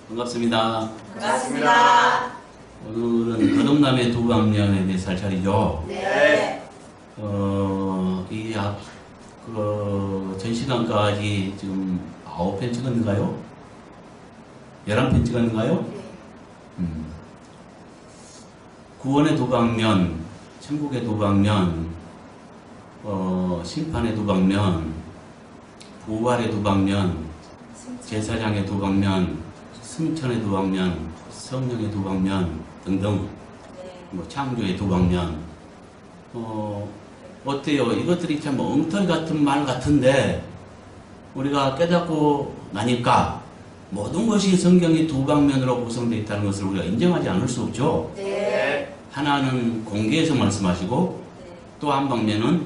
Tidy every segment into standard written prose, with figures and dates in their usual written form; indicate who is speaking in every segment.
Speaker 1: 반갑습니다.
Speaker 2: 반갑습니다.
Speaker 1: 오늘은 거듭남의 두 방면에 대해서 할 차례죠.
Speaker 2: 네.
Speaker 1: 전 시간까지 지금 9편 찍었는가요? 11편 찍었는가요? 구원의 두 방면, 천국의 두 방면, 심판의 두 방면, 부활의 두 방면, 제사장의 두 방면, 승천의 두 방면, 성령의 두 방면 등등, 창조의 두 방면. 어때요? 이것들이 참 엉터리 같은 말 같은데 우리가 깨닫고 나니까 모든 것이 성경이 두 방면으로 구성되어 있다는 것을 우리가 인정하지 않을 수 없죠.
Speaker 2: 네.
Speaker 1: 하나는 공개해서 말씀하시고 또 한 방면은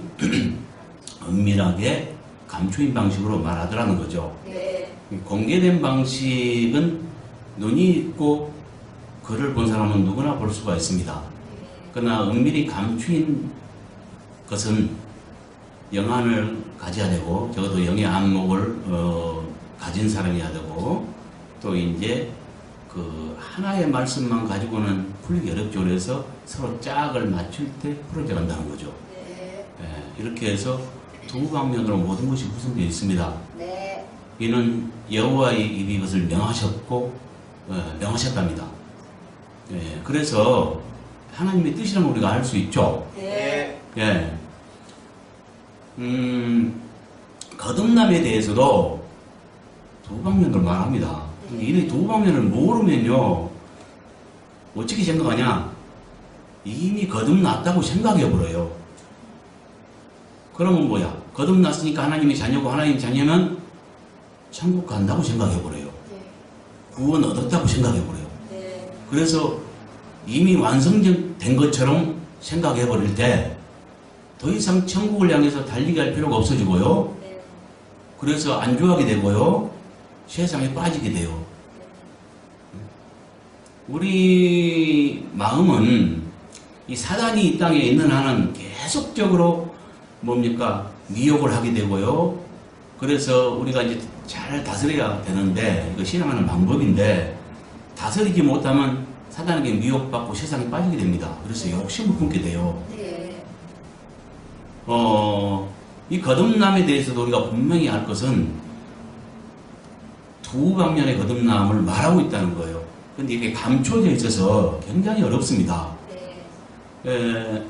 Speaker 1: 은밀하게 감추인 방식으로 말하더라는 거죠.
Speaker 2: 네.
Speaker 1: 공개된 방식은 눈이 있고 글을 본 사람은 누구나 볼 수가 있습니다. 그러나 은밀히 감추인 것은 영안을 가져야 되고 적어도 영의 안목을 가진 사람이어야 되고 또 이제 그 하나의 말씀만 가지고는 풀기 어렵죠. 그래서 서로 짝을 맞출 때 풀어져 간다는 거죠.
Speaker 2: 네.
Speaker 1: 이렇게 해서 두 방면으로 모든 것이 구성되어 있습니다.
Speaker 2: 네.
Speaker 1: 이는 여호와의 입이 이것을 명하셨고 명하셨답니다. 그래서 하나님의 뜻이라는 걸 우리가 알 수 있죠.
Speaker 2: 네.
Speaker 1: 거듭남에 대해서도 두 방면으로 말합니다. 이 두 방면을 모르면요 어떻게 생각하냐? 이미 거듭났다고 생각해버려요. 그러면 뭐야? 거듭났으니까 하나님의 자녀고 하나님의 자녀면 천국 간다고 생각해버려요. 구원 얻었다고 생각해버려요.
Speaker 2: 네.
Speaker 1: 그래서 이미 완성된 것처럼 생각해버릴 때 더 이상 천국을 향해서 달리게 할 필요가 없어지고요.
Speaker 2: 네.
Speaker 1: 그래서 안주하게 되고요. 세상에 빠지게 돼요. 우리 마음은 이 사단이 이 땅에 있는 한은 계속적으로 뭡니까? 미혹을 하게 되고요. 그래서 우리가 이제 잘 다스려야 되는데 이거 신앙하는 방법인데 다스리지 못하면 사단에게 미혹받고 세상에 빠지게 됩니다. 그래서 욕심을 품게 돼요.
Speaker 2: 네.
Speaker 1: 이 거듭남에 대해서도 우리가 분명히 알 것은 두 방면의 거듭남을 말하고 있다는 거예요. 근데 이게 감춰져 있어서 굉장히 어렵습니다.
Speaker 2: 네.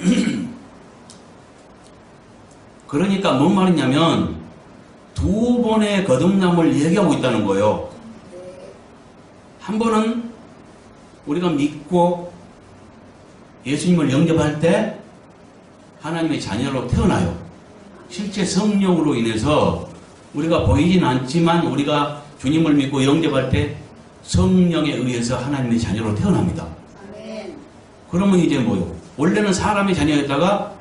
Speaker 1: 그러니까 뭔 말이냐면 두 번의 거듭남을 얘기하고 있다는 거예요.
Speaker 2: 네.
Speaker 1: 한 번은 우리가 믿고 예수님을 영접할 때 하나님의 자녀로 태어나요. 실제 성령으로 인해서 우리가 보이진 않지만 우리가 주님을 믿고 영접할 때 성령에 의해서 하나님의 자녀로 태어납니다.
Speaker 2: 아멘.
Speaker 1: 그러면 이제 뭐요? 원래는 사람의 자녀였다가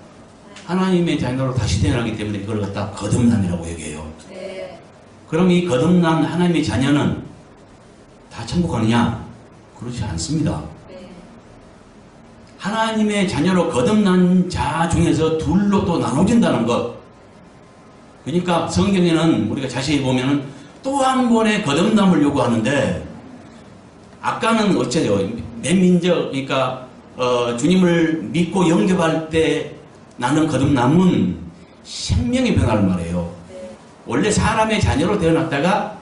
Speaker 1: 하나님의 자녀로 다시 태어나기 때문에 이걸 갖다 거듭남이라고 얘기해요.
Speaker 2: 네.
Speaker 1: 그럼 이 거듭난 하나님의 자녀는 다 천국 가느냐? 그렇지 않습니다.
Speaker 2: 네.
Speaker 1: 하나님의 자녀로 거듭난 자 중에서 둘로 또 나눠진다는 것. 그러니까 성경에는 우리가 자세히 보면은 또 한 번의 거듭남을 요구하는데 아까는 어째요? 맨민족, 그러니까 주님을 믿고 영접할 때 나는 거듭남은 생명의 변화를 말해요.
Speaker 2: 네.
Speaker 1: 원래 사람의 자녀로 태어났다가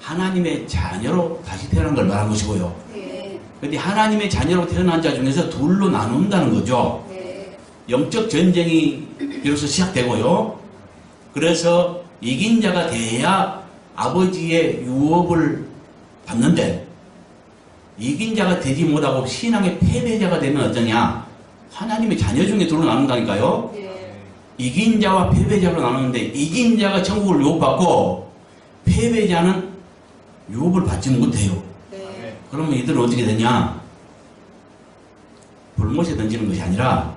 Speaker 1: 하나님의 자녀로 다시 태어난 걸 말한 것이고요.
Speaker 2: 네.
Speaker 1: 그런데 하나님의 자녀로 태어난 자 중에서 둘로 나눈다는 거죠.
Speaker 2: 네.
Speaker 1: 영적 전쟁이 비로소 시작되고요. 그래서 이긴 자가 돼야 아버지의 유업을 받는데 이긴 자가 되지 못하고 신앙의 패배자가 되면 어떠냐? 하나님의 자녀 중에 둘로 나눈다니까요.
Speaker 2: 네.
Speaker 1: 이긴 자와 패배자로 나누는데 이긴 자가 천국을 유업받고 패배자는 유업을 받지 못해요.
Speaker 2: 네.
Speaker 1: 그러면 이들은 어떻게 되냐? 불못에 던지는 것이 아니라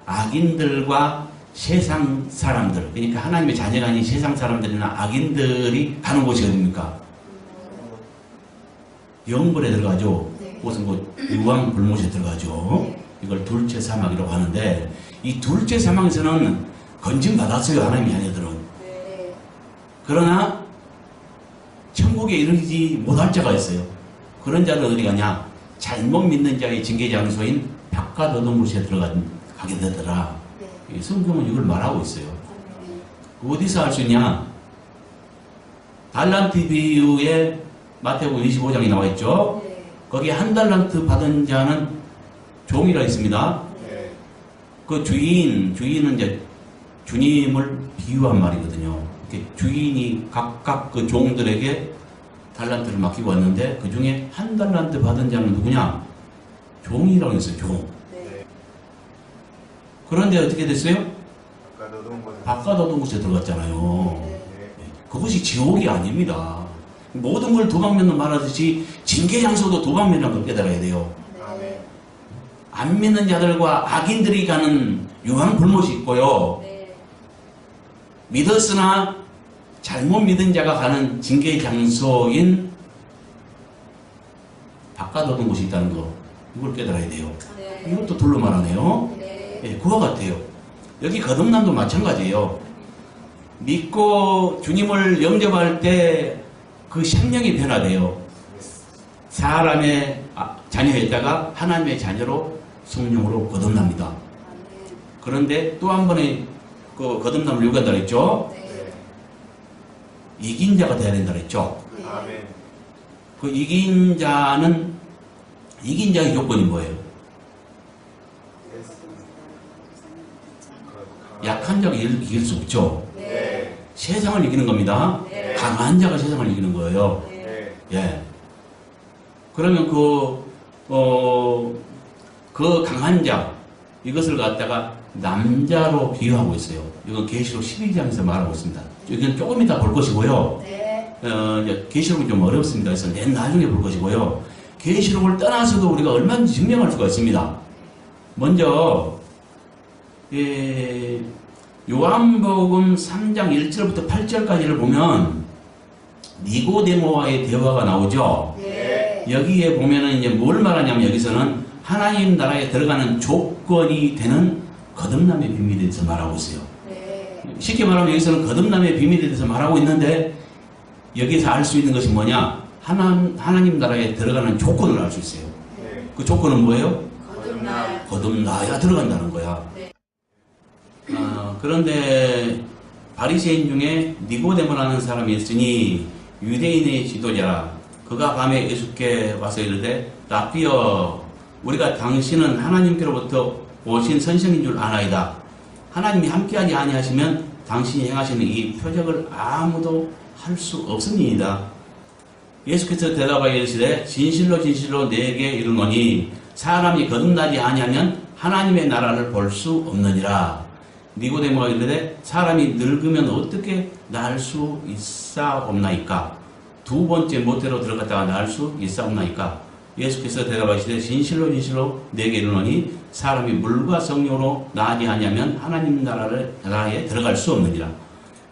Speaker 1: 악인들과 세상 사람들, 그러니까 하나님의 자녀가 아닌 세상 사람들이나 악인들이 가는 곳이 어딥니까? 영벌에 들어가죠.
Speaker 2: 네.
Speaker 1: 그것은 뭐 유황 불못에 들어가죠.
Speaker 2: 네.
Speaker 1: 이걸 둘째 사막이라고 하는데 이 둘째 사막에서는 건진받았어요. 하나님의 자녀들은.
Speaker 2: 네.
Speaker 1: 그러나 천국에 이르지 못할 자가 있어요. 그런 자는 어디 가냐? 잘못 믿는 자의 징계 장소인 벽과 어둠곳에 들어가게 되더라.
Speaker 2: 네.
Speaker 1: 성경은 이걸 말하고 있어요.
Speaker 2: 아멘.
Speaker 1: 어디서 알 수 있냐? 달란트 비유에 마태복음 25장에 나와 있죠.
Speaker 2: 네.
Speaker 1: 거기에 한 달란트 받은 자는 종이라 있습니다.
Speaker 2: 네.
Speaker 1: 그 주인은 이제 주님을 비유한 말이거든요. 이렇게 주인이 각각 그 종들에게 달란트를 맡기고 왔는데 그 중에 한 달란트 받은 자는 누구냐? 종이라고 했어요. 종.
Speaker 2: 네.
Speaker 1: 그런데 어떻게 됐어요?
Speaker 3: 아까 너도
Speaker 1: 바깥 어두운 곳에 들어갔잖아요.
Speaker 2: 네.
Speaker 1: 그것이 지옥이 아닙니다. 모든 걸 도박면허 말하듯이 징계 장소도 도박면허라는 걸 깨달아야 돼요.
Speaker 2: 네.
Speaker 1: 안 믿는 자들과 악인들이 가는 유황 불못이 있고요.
Speaker 2: 네.
Speaker 1: 믿었으나 잘못 믿은 자가 가는 징계 장소인 바깥 어두운 곳이 있다는 거, 이걸 깨달아야 돼요.
Speaker 2: 네.
Speaker 1: 이것도 둘로 말하네요.
Speaker 2: 네.
Speaker 1: 예, 그와 같아요. 여기 거듭남도 마찬가지예요. 믿고 주님을 영접할 때 그 생명이 변화돼요. 사람의 자녀였다가 하나님의 자녀로 성령으로 거듭납니다.
Speaker 2: 아멘.
Speaker 1: 그런데 또 한 번의 그 거듭남을 요구한다 그랬죠.
Speaker 2: 네.
Speaker 1: 이긴 자가 돼야 된다 그랬죠.
Speaker 2: 네.
Speaker 3: 아멘.
Speaker 1: 그 이긴 자의 조건이 뭐예요? 약한 자가 이길 수 없죠.
Speaker 2: 네.
Speaker 1: 세상을 이기는 겁니다.
Speaker 2: 네.
Speaker 1: 강한 자가 세상을 이기는 거예요.
Speaker 2: 네.
Speaker 3: 네.
Speaker 1: 예. 그러면 그 강한 자, 이것을 갖다가 남자로 비유하고 있어요. 이건 계시록 12장에서 말하고 있습니다. 이건 조금 이따 볼 것이고요.
Speaker 2: 네.
Speaker 1: 이제 계시록은 좀 어렵습니다. 그래서 맨 나중에 볼 것이고요. 계시록을 떠나서도 우리가 얼마든지 증명할 수가 있습니다. 먼저, 요한복음 3장 1절부터 8절까지를 보면 니고데모와의 대화가 나오죠.
Speaker 2: 네.
Speaker 1: 여기에 보면은 이제 뭘 말하냐면 여기서는 하나님 나라에 들어가는 조건이 되는 거듭남의 비밀에 대해서 말하고 있어요.
Speaker 2: 네.
Speaker 1: 쉽게 말하면 여기서는 거듭남의 비밀에 대해서 말하고 있는데 여기서 알 수 있는 것이 뭐냐? 하나님 나라에 들어가는 조건을 알 수 있어요.
Speaker 3: 네.
Speaker 1: 그 조건은 뭐예요?
Speaker 2: 거듭날.
Speaker 1: 거듭나야 들어간다는 거야.
Speaker 2: 네.
Speaker 1: 그런데 바리새인 중에 니고데모라는 사람이 있으니 유대인의 지도자라. 그가 밤에 예수께 와서 이르되 라피어, 우리가 당신은 하나님께로부터 오신 선생인 줄 아나이다. 하나님이 함께하지 아니하시면 당신이 행하시는 이 표적을 아무도 할 수 없으니이다. 예수께서 대답하여 이르시되 진실로 진실로 내게 이르노니 사람이 거듭나지 아니하면 하나님의 나라를 볼 수 없느니라. 니고데모가 이르되 사람이 늙으면 어떻게 날 수 있사옵나이까? 두 번째 모태로 들어갔다가 날 수 있사옵나이까? 예수께서 대답하시되 진실로 진실로 내게 이르노니 사람이 물과 성령으로 나지 아니하면 하나님 나라에 들어갈 수 없느니라.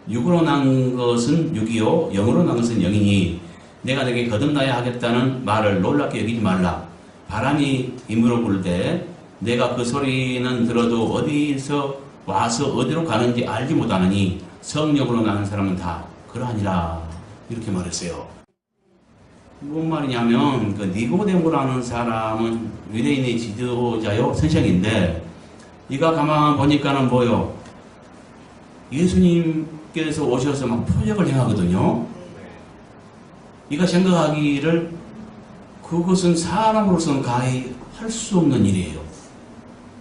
Speaker 1: 육으로 난 것은 육이요 영으로 난 것은 영이니 내가 내게 거듭나야 하겠다는 말을 놀랍게 여기지 말라. 바람이 임으로 불되 내가 그 소리는 들어도 어디서 와서 어디로 가는지 알지 못하느니 성령으로 나는 사람은 다 그러하니라. 이렇게 말했어요. 뭔 말이냐면 그 니고데모라는 사람은 유대인의 지도자요 선생인데 이가 가만 보니까는 뭐요? 예수님께서 오셔서 막 표적을 행하거든요. 이가 생각하기를 그것은 사람으로서는 가히 할 수 없는 일이에요.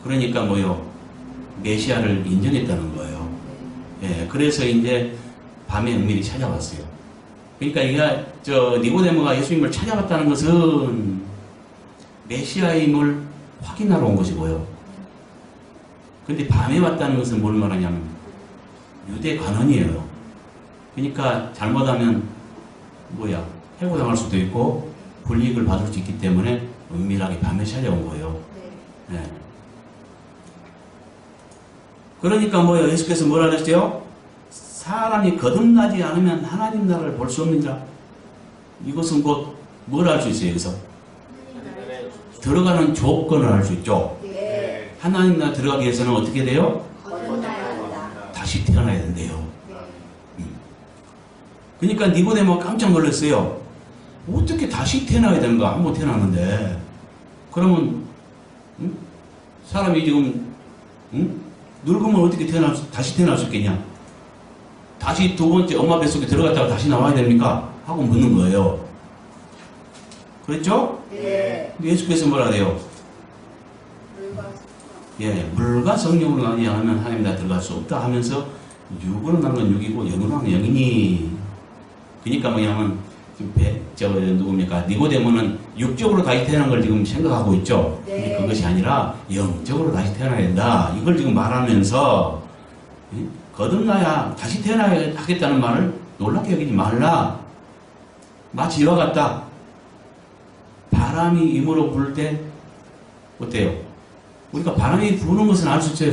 Speaker 1: 그러니까 뭐요? 메시아를 인정했다는 거예요. 예, 그래서 이제 밤에 은밀히 찾아왔어요. 그러니까 니고데모가 예수님을 찾아왔다는 것은 메시아임을 확인하러 온 것이고요. 근데 밤에 왔다는 것은 뭘 말하냐면 유대 관원이에요. 그러니까 잘못하면 해고당할 수도 있고 불이익을 받을 수 있기 때문에 은밀하게 밤에 찾아온 거예요. 네. 그러니까 예수께서 뭐라 그랬어요? 사람이 거듭나지 않으면 하나님 나라를 볼 수 없느니라. 이것은 곧 뭘 알 수 있어요, 여기서? 들어가는 조건을 알 수 있죠.
Speaker 2: 네.
Speaker 1: 하나님 나라 들어가기 위해서는 어떻게 돼요?
Speaker 2: 거듭나야 한다.
Speaker 1: 다시 태어나야 된대요.
Speaker 2: 네.
Speaker 1: 그러니까 니고데모가 깜짝 놀랐어요. 어떻게 다시 태어나야 되는가? 한번 태어났는데. 그러면, 응? 사람이 지금, 응? 늙으면 어떻게 다시 태어날 수 있겠냐? 다시 두 번째 엄마 뱃속에 들어갔다가 다시 나와야 됩니까? 하고 묻는 거예요. 그랬죠?
Speaker 2: 네.
Speaker 1: 예수께서 뭐라 그래요? 예, 물과 성령으로 나지 않으면 하나님 나라에 들어갈 수 없다 하면서 육으로 난 건 육이고 영으로 난 건 영이니. 그러니까 뭐냐면 누굽니까? 니고데모는 육적으로 다시 태어난 걸 지금 생각하고 있죠.
Speaker 2: 네.
Speaker 1: 근데 그것이 아니라 영적으로 다시 태어나야 된다. 이걸 지금 말하면서 거듭나야 다시 태어나야 하겠다는 말을 놀랍게 여기지 말라. 마치 이와 같다. 바람이 입으로 불 때 어때요? 우리가 바람이 부는 것은 알 수 있어요.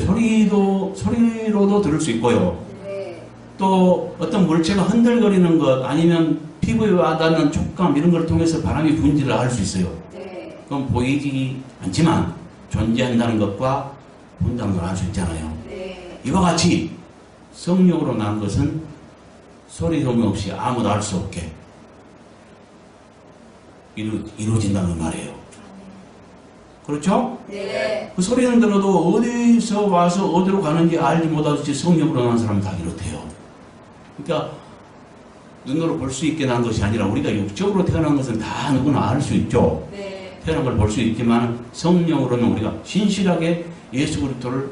Speaker 1: 소리로도 들을 수 있고요.
Speaker 2: 네.
Speaker 1: 또 어떤 물체가 흔들거리는 것 아니면 피부에 와닿는 촉감 이런 걸 통해서 바람이 부는지를 알 수 있어요.
Speaker 2: 네.
Speaker 1: 그건 보이지 않지만 존재한다는 것과 본다는 걸 알 수 있잖아요.
Speaker 2: 네.
Speaker 1: 이와 같이 성령으로 난 것은 소리 소리 없이 아무도 알 수 없게 이루어진다는 말이에요. 그렇죠?
Speaker 2: 네.
Speaker 1: 그 소리는 들어도 어디서 와서 어디로 가는지 알지 못하듯이 성령으로 난 사람은 다 이렇대요. 그러니까 눈으로 볼 수 있게 난 것이 아니라 우리가 육적으로 태어난 것은 다 누구나 알 수 있죠.
Speaker 2: 네.
Speaker 1: 태어난 걸 볼 수 있지만 성령으로는 우리가 신실하게 예수 그리스도를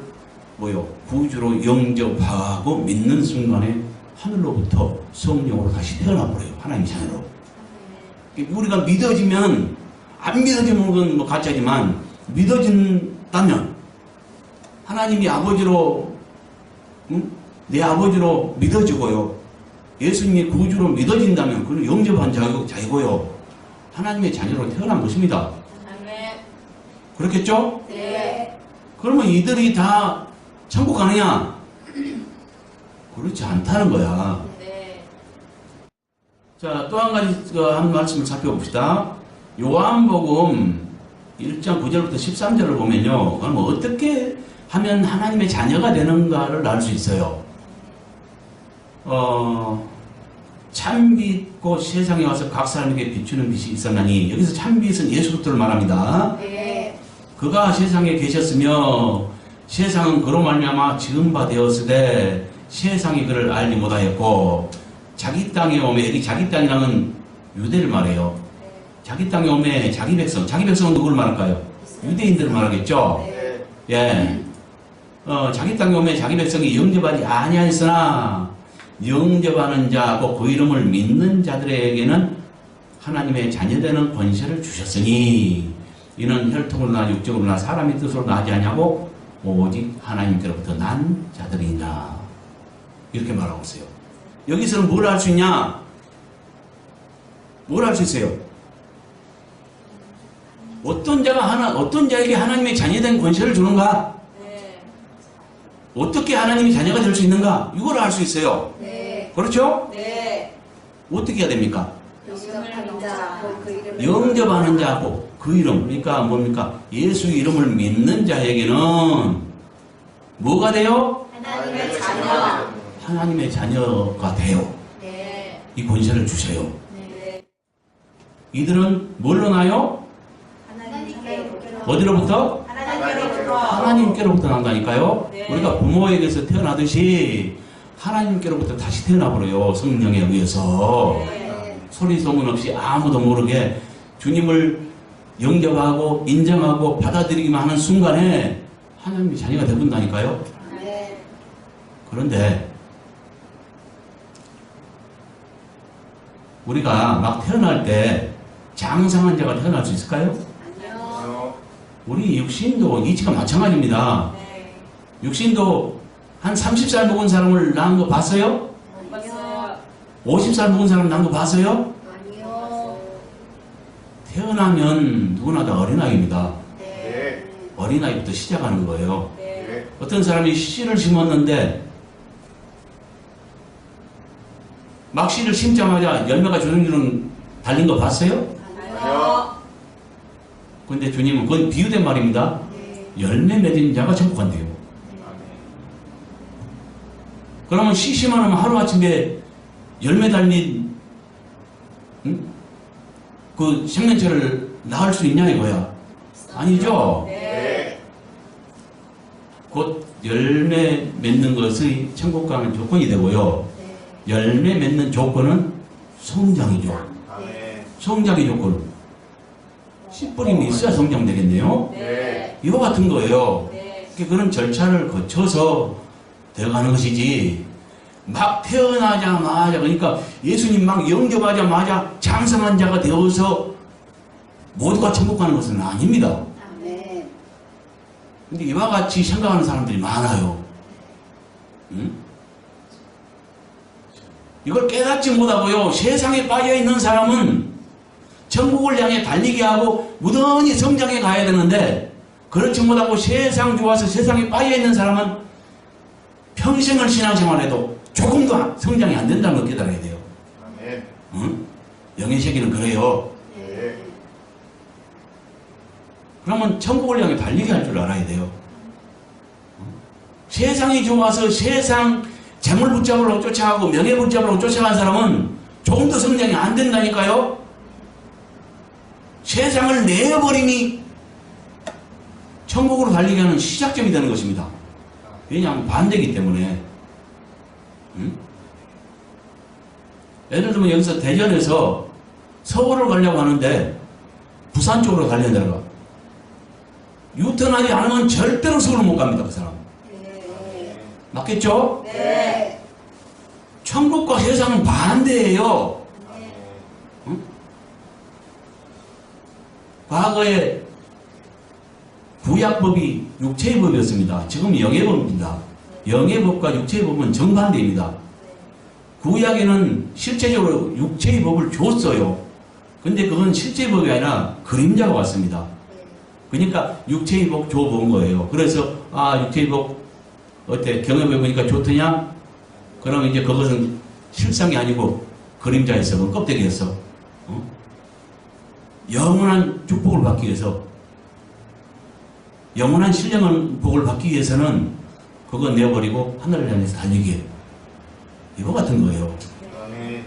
Speaker 1: 구주로 영접하고 믿는 순간에 하늘로부터 성령으로 다시 태어나버려요. 하나님 자녀로. 우리가 믿어지면 안 믿어지면 그건 뭐 가짜지만 믿어진다면 하나님이 아버지로 내 아버지로 믿어지고요. 예수님이 구주로 믿어진다면 그는 영접한 자이고요. 하나님의 자녀로 태어난 것입니다.
Speaker 2: 아멘.
Speaker 1: 그렇겠죠?
Speaker 2: 네.
Speaker 1: 그러면 이들이 다 천국 가느냐? 그렇지 않다는 거야.
Speaker 2: 네.
Speaker 1: 자, 또 한 가지 한 말씀을 살펴봅시다. 요한복음 1장 9절부터 13절을 보면요. 그럼 어떻게 하면 하나님의 자녀가 되는가를 알 수 있어요. 참빛곧 세상에 와서 각 사람에게 비추는 빛이 있었나니, 여기서 참빛은 예수 그리스도를 말합니다.
Speaker 2: 네.
Speaker 1: 그가 세상에 계셨으며 세상은 그로 말미암아 지은 바 되었으되 세상이 그를 알지 못하였고, 자기 땅에 오매, 여기 자기 땅이라는 유대를 말해요. 자기 땅에 오매 자기 백성은 누구를 말할까요? 유대인들을 말하겠죠.
Speaker 2: 네.
Speaker 1: 예. 자기 땅에 오매 자기 백성이 영접하지 아니하였으나 영접하는 자고 그 이름을 믿는 자들에게는 하나님의 자녀되는 권세를 주셨으니 이는 혈통으로 나 육적으로 나 사람의 뜻으로 나지 아니하고 오직 하나님께로부터 난 자들이니라. 이렇게 말하고 있어요. 여기서는 뭘 할 수 있냐? 뭘 할 수 있어요? 어떤 자에게 하나님의 자녀된 권세를 주는가?
Speaker 2: 네.
Speaker 1: 어떻게 하나님의 자녀가 될 수 있는가? 이걸 알 수 있어요.
Speaker 2: 네.
Speaker 1: 그렇죠?
Speaker 2: 네.
Speaker 1: 어떻게 해야 됩니까?
Speaker 2: 영접하는 자, 그 이름을
Speaker 1: 영접하는 자고 그 이름, 그러니까 뭡니까? 예수의 이름을 믿는 자에게는 뭐가 돼요?
Speaker 2: 하나님의 자녀.
Speaker 1: 하나님의 자녀가 돼요.
Speaker 2: 네.
Speaker 1: 이 권세를 주세요.
Speaker 2: 네.
Speaker 1: 이들은 뭘로 나요?
Speaker 2: 하나님께로부터.
Speaker 1: 어디로부터?
Speaker 2: 하나님께로부터.
Speaker 1: 하나님께로부터 난다니까요.
Speaker 2: 네.
Speaker 1: 우리가 부모에게서 태어나듯이 하나님께로부터 다시 태어나버려요. 성령에 의해서.
Speaker 2: 네.
Speaker 1: 소리 소문 없이 아무도 모르게 주님을 영접하고 인정하고 받아들이기만 하는 순간에 하나님의 자녀가 되본다니까요.
Speaker 2: 네.
Speaker 1: 그런데 우리가 막 태어날 때 장성한 자가 태어날 수 있을까요?
Speaker 2: 아니요.
Speaker 1: 우리 육신도 이치가 마찬가지입니다.
Speaker 2: 네.
Speaker 1: 육신도 한 30살 먹은 사람을 낳은 거 봤어요?
Speaker 2: 못 봤어요.
Speaker 1: 50살 먹은 사람 낳은 거 봤어요?
Speaker 2: 아니요.
Speaker 1: 태어나면 누구나 다 어린아이입니다.
Speaker 2: 네.
Speaker 1: 어린아이부터 시작하는 거예요.
Speaker 2: 네.
Speaker 1: 어떤 사람이 씨를 심었는데 막 씨를 심자마자 열매가 주렁주렁 달린 거 봤어요?
Speaker 2: 아니요.
Speaker 1: 근데 주님은 그건 비유된 말입니다.
Speaker 2: 네.
Speaker 1: 열매 맺은 자가 천국 간대요. 그러면 씨 심어놓으면 하루아침에 열매 달린 그 생명체를 낳을 수 있냐 이거야. 아니죠.
Speaker 2: 네.
Speaker 1: 곧 열매 맺는 것의 천국 가는 조건이 되고요. 열매 맺는 조건은 성장이죠.
Speaker 2: 아멘.
Speaker 1: 성장의 조건. 씨 뿌림이 있어야 성장되겠네요.
Speaker 2: 네.
Speaker 1: 이와 같은 거예요.
Speaker 2: 네.
Speaker 1: 그런 절차를 거쳐서 되어가는 것이지, 막 태어나자마자, 그러니까 예수님 막 영접하자마자 장성한 자가 되어서 모두가 천국 가는 것은 아닙니다.
Speaker 3: 아멘.
Speaker 1: 근데 이와 같이 생각하는 사람들이 많아요. 응? 이걸 깨닫지 못하고요, 세상에 빠져있는 사람은 천국을 향해 달리게 하고 무던히 성장해 가야 되는데, 그렇지 못하고 세상 좋아서 세상에 빠져있는 사람은 평생을 신앙생활해도 조금도 성장이 안 된다는 걸 깨달아야 돼요.
Speaker 2: 아멘.
Speaker 1: 응? 영의 세계는 그래요.
Speaker 2: 네.
Speaker 1: 그러면 천국을 향해 달리게 할 줄 알아야 돼요. 세상이 좋아서 세상 재물 붙잡으려고 쫓아가고 명예 붙잡으려고 쫓아간 사람은 조금도 성장이 안 된다니까요. 세상을 내버림이 천국으로 달리게 하는 시작점이 되는 것입니다. 왜냐하면 반대이기 때문에. 응? 예를 들면 여기서 대전에서 서울을 가려고 하는데 부산 쪽으로 달려내려가. 유턴하지 않으면 절대로 서울을 못 갑니다, 그 사람.
Speaker 3: 네.
Speaker 1: 맞겠죠?
Speaker 3: 네.
Speaker 1: 천국과 세상은 반대예요.
Speaker 2: 아멘.
Speaker 1: 응? 과거에 구약법이 육체의 법이었습니다. 지금 영의 법입니다. 영의 법과 육체의 법은 정반대입니다. 구약에는 실제적으로 육체의 법을 줬어요. 근데 그건 실제의 법이 아니라 그림자가 왔습니다. 그러니까 육체의 복 줘본 거예요. 그래서 육체의 복 어때? 경험해 보니까 좋더냐? 그러면 이제 그것은 실상이 아니고 그림자였어. 그건 껍데기였어. 영원한 축복을 받기 위해서, 영원한 신령한 복을 받기 위해서는 그거 내버리고 하늘을 향해서 달리기. 이거 같은 거예요.
Speaker 2: 아멘.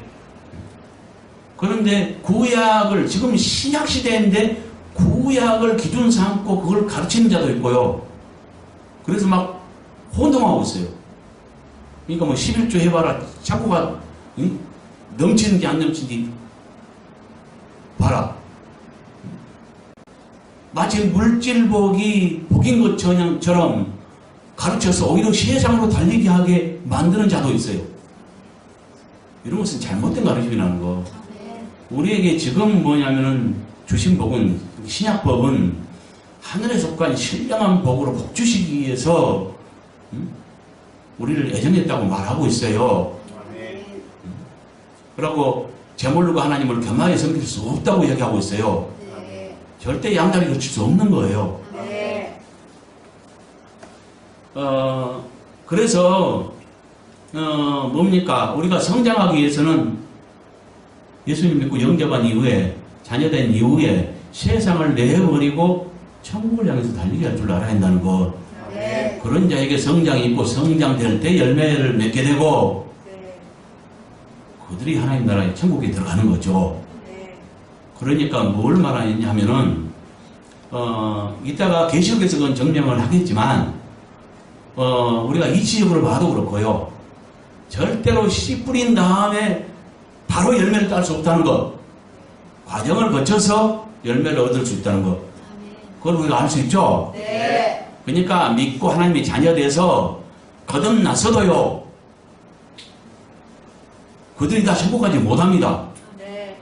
Speaker 1: 그런데 구약을, 지금 신약 시대인데 구약을 기준 삼고 그걸 가르치는 자도 있고요. 그래서 막 혼동하고 있어요. 그러니까 뭐 11조 해봐라. 자꾸가 넘치는지 안 넘치는지 봐라. 마치 물질복이 복인 것처럼 가르쳐서 오히려 세상으로 달리게 하게 만드는 자도 있어요. 이런 것은 잘못된 가르침이라는 거. 우리에게 지금 뭐냐면은 주신 복은, 신약법은 하늘에 속한 신령한 복으로 복 주시기 위해서 우리를 애정했다고 말하고 있어요.
Speaker 2: 아멘.
Speaker 1: 그러고 제물로 하나님을 겸하게 섬길 수 없다고 얘기하고 있어요.
Speaker 3: 네.
Speaker 1: 절대 양다리 거칠 수 없는 거예요.
Speaker 3: 네.
Speaker 1: 그래서 뭡니까? 우리가 성장하기 위해서는 예수님 믿고 영접한 이후에, 자녀된 이후에 세상을 내버리고 천국을 향해서 달리게 할 줄 알아야 한다는 것.
Speaker 3: 네.
Speaker 1: 그런 자에게 성장이 있고 성장될 때 열매를 맺게 되고
Speaker 3: 네.
Speaker 1: 그들이 하나님 나라의 천국에 들어가는 거죠.
Speaker 3: 네.
Speaker 1: 그러니까 뭘 말하냐면은 이따가 계시록에서 그건 정명을 하겠지만 우리가 이치적으로 봐도 그렇고요. 절대로 씨 뿌린 다음에 바로 열매를 딸 수 없다는 것. 과정을 거쳐서 열매를 얻을 수 있다는 것. 그걸 우리가 알 수 있죠.
Speaker 3: 네.
Speaker 1: 그러니까 믿고 하나님의 자녀 돼서 거듭났어도요, 그들이 다 천국까지 못합니다.
Speaker 3: 네.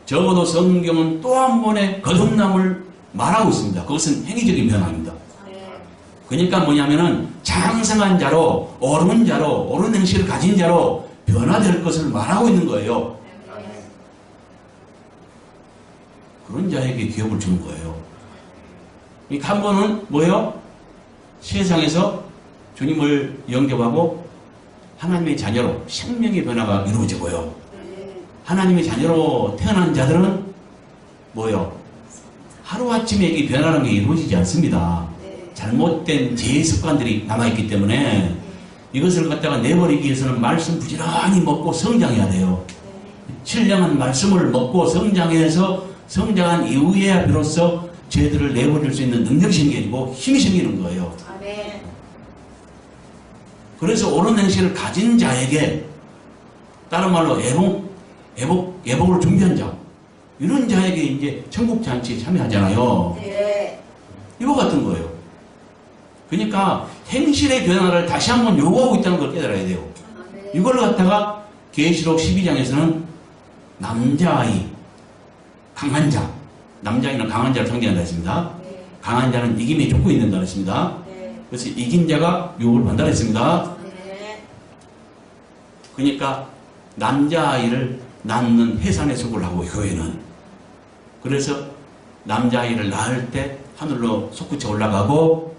Speaker 1: 적어도 성경은 또 한 번의 거듭남을 말하고 있습니다. 그것은 행위적인 변화입니다.
Speaker 3: 네.
Speaker 1: 그러니까 뭐냐면은 장성한 자로, 옳은 자로, 옳은 행실을 가진 자로 변화될 것을 말하고 있는 거예요. 그런 자에게 기업을 주는 거예요. 그러니까 한 번은 뭐예요? 세상에서 주님을 영접하고 하나님의 자녀로 생명의 변화가 이루어지고요. 하나님의 자녀로 태어난 자들은 뭐예요? 하루아침에 이 변화라는 게 이루어지지 않습니다. 잘못된 죄의 습관들이 남아있기 때문에 이것을 갖다가 내버리기 위해서는 말씀 부지런히 먹고 성장해야 돼요. 신령한 말씀을 먹고 성장해서 성장한 이후에야 비로소 죄들을 내버릴 수 있는 능력이 생기고 힘이 생기는 거예요.
Speaker 3: 아멘.
Speaker 1: 그래서 옳은 행실을 가진 자에게, 다른 말로 예복을 준비한 자, 이런 자에게 이제 천국 잔치에 참여하잖아요.
Speaker 3: 네.
Speaker 1: 이거 같은 거예요. 그러니까 행실의 변화를 다시 한번 요구하고 있다는 걸 깨달아야 돼요.
Speaker 3: 아멘.
Speaker 1: 이걸 갖다가 계시록 12장에서는 남자아이, 강한 자, 남자아이는 강한 자를 상징한다 했습니다.
Speaker 3: 네.
Speaker 1: 강한 자는 이김에 쫓고 있는다 했습니다.
Speaker 3: 네.
Speaker 1: 그래서 이긴 자가 유업을 받는다 했습니다.
Speaker 3: 네.
Speaker 1: 그러니까 남자아이를 낳는 해산의 수고를 하고 교회는, 그래서 남자아이를 낳을 때 하늘로 솟구쳐 올라가고,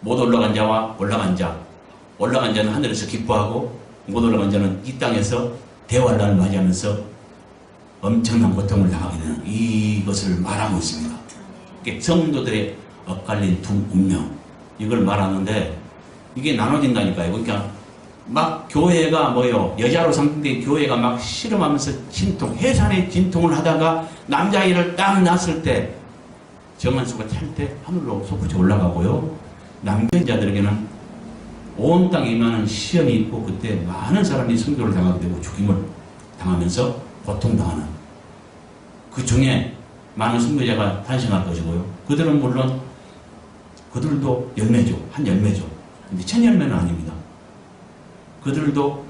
Speaker 1: 못 올라간 자와 올라간 자는 하늘에서 기뻐하고 못 올라간 자는 이 땅에서 대환란을 맞이하면서 엄청난 고통을 당하게 되는 이것을 말하고 있습니다. 이게 성도들의 엇갈린 두 운명, 이걸 말하는데 이게 나눠진다니까요. 그러니까 막 교회가 뭐요, 여자로 상징된 교회가 막 실험하면서 진통, 해산의 진통을 하다가 남자아이를 딱 낳았을 때 정한수가 찰 때 하늘로 솟구쳐 올라가고요. 남겨진 자들에게는 온 땅에 임하는 시험이 있고, 그때 많은 사람이 순교를 당하게 되고 죽임을 당하면서 고통당하는, 그 중에 많은 순교자가 탄생할 것이고요. 그들은 물론 그들도 열매죠. 한 열매죠. 근데 천 열매는 아닙니다. 그들도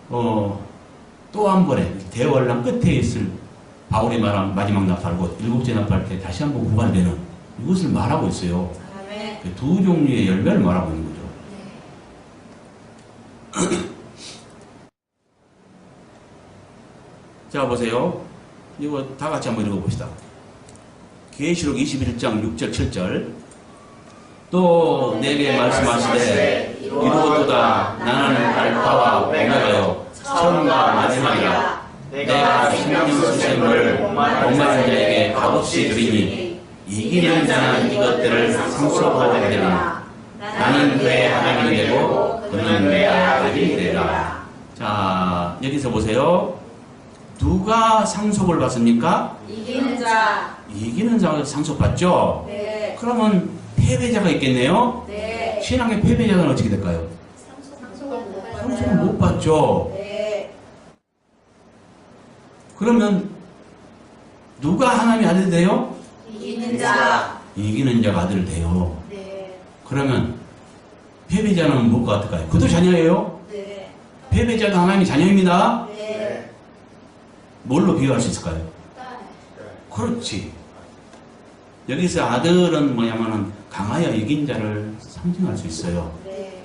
Speaker 1: 또 한 번에 대환란 끝에 있을 바울이 말한 마지막 나팔과 일곱째 나팔 때 다시 한번 부활되는 이것을 말하고 있어요.
Speaker 3: 아멘.
Speaker 1: 그 두 종류의 열매를 말하고 있는 거죠. 자, 보세요. 이거 다 같이 한번 읽어봅시다. 계시록 21장 6절 7절. 또 내게 말씀하시되 이루어도다. 나는 알파와 오메가요 처음과 마지막이라. 내가 생명 수생을 목마른 자에게 값없이 드리니 이기는 자는 이것들을 상속하게 되리라. 나는 그의 하나님이 되고 그는 내 아들이 되리라. 자, 여기서 보세요. 누가 상속을 받습니까?
Speaker 3: 이기는 자.
Speaker 1: 이기는 자가 상속받죠?
Speaker 3: 네.
Speaker 1: 그러면 패배자가 있겠네요?
Speaker 3: 네.
Speaker 1: 신앙의 패배자는 어떻게 될까요? 상속을 못 받죠?
Speaker 3: 네.
Speaker 1: 그러면 누가 하나님의 아들이 돼요?
Speaker 3: 이기는 자.
Speaker 1: 이기는 자가 아들 돼요.
Speaker 3: 네.
Speaker 1: 그러면 패배자는 뭐가 어떨까요? 그도 자녀예요?
Speaker 3: 네.
Speaker 1: 패배자도 하나님의 자녀입니다.
Speaker 3: 네.
Speaker 1: 뭘로 비유할 수 있을까요? 그렇지. 여기서 아들은 뭐냐면은 강하여 이긴 자를 상징할 수 있어요.
Speaker 3: 네.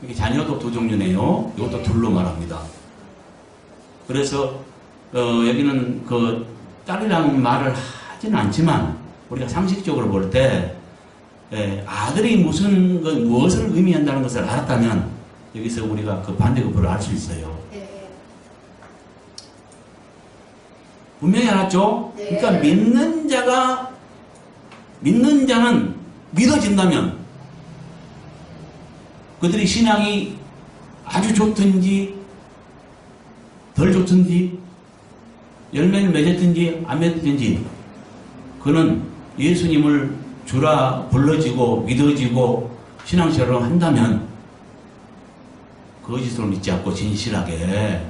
Speaker 1: 이게 자녀도 두 종류네요. 이것도 둘로 말합니다. 그래서 여기는 그 딸이라는 말을 하지는 않지만 우리가 상식적으로 볼 때 아들이 무엇을 의미한다는 것을 알았다면 여기서 우리가 그 반대급부를 알 수 있어요.
Speaker 3: 네.
Speaker 1: 분명히 알았죠?
Speaker 3: 네.
Speaker 1: 그러니까 믿는 자는 믿어진다면 그들이 신앙이 아주 좋든지 덜 좋든지 열매를 맺었든지 안 맺었든지 그는 예수님을 주라 불러지고 믿어지고 신앙생활을 한다면 거짓으로 믿지 않고 진실하게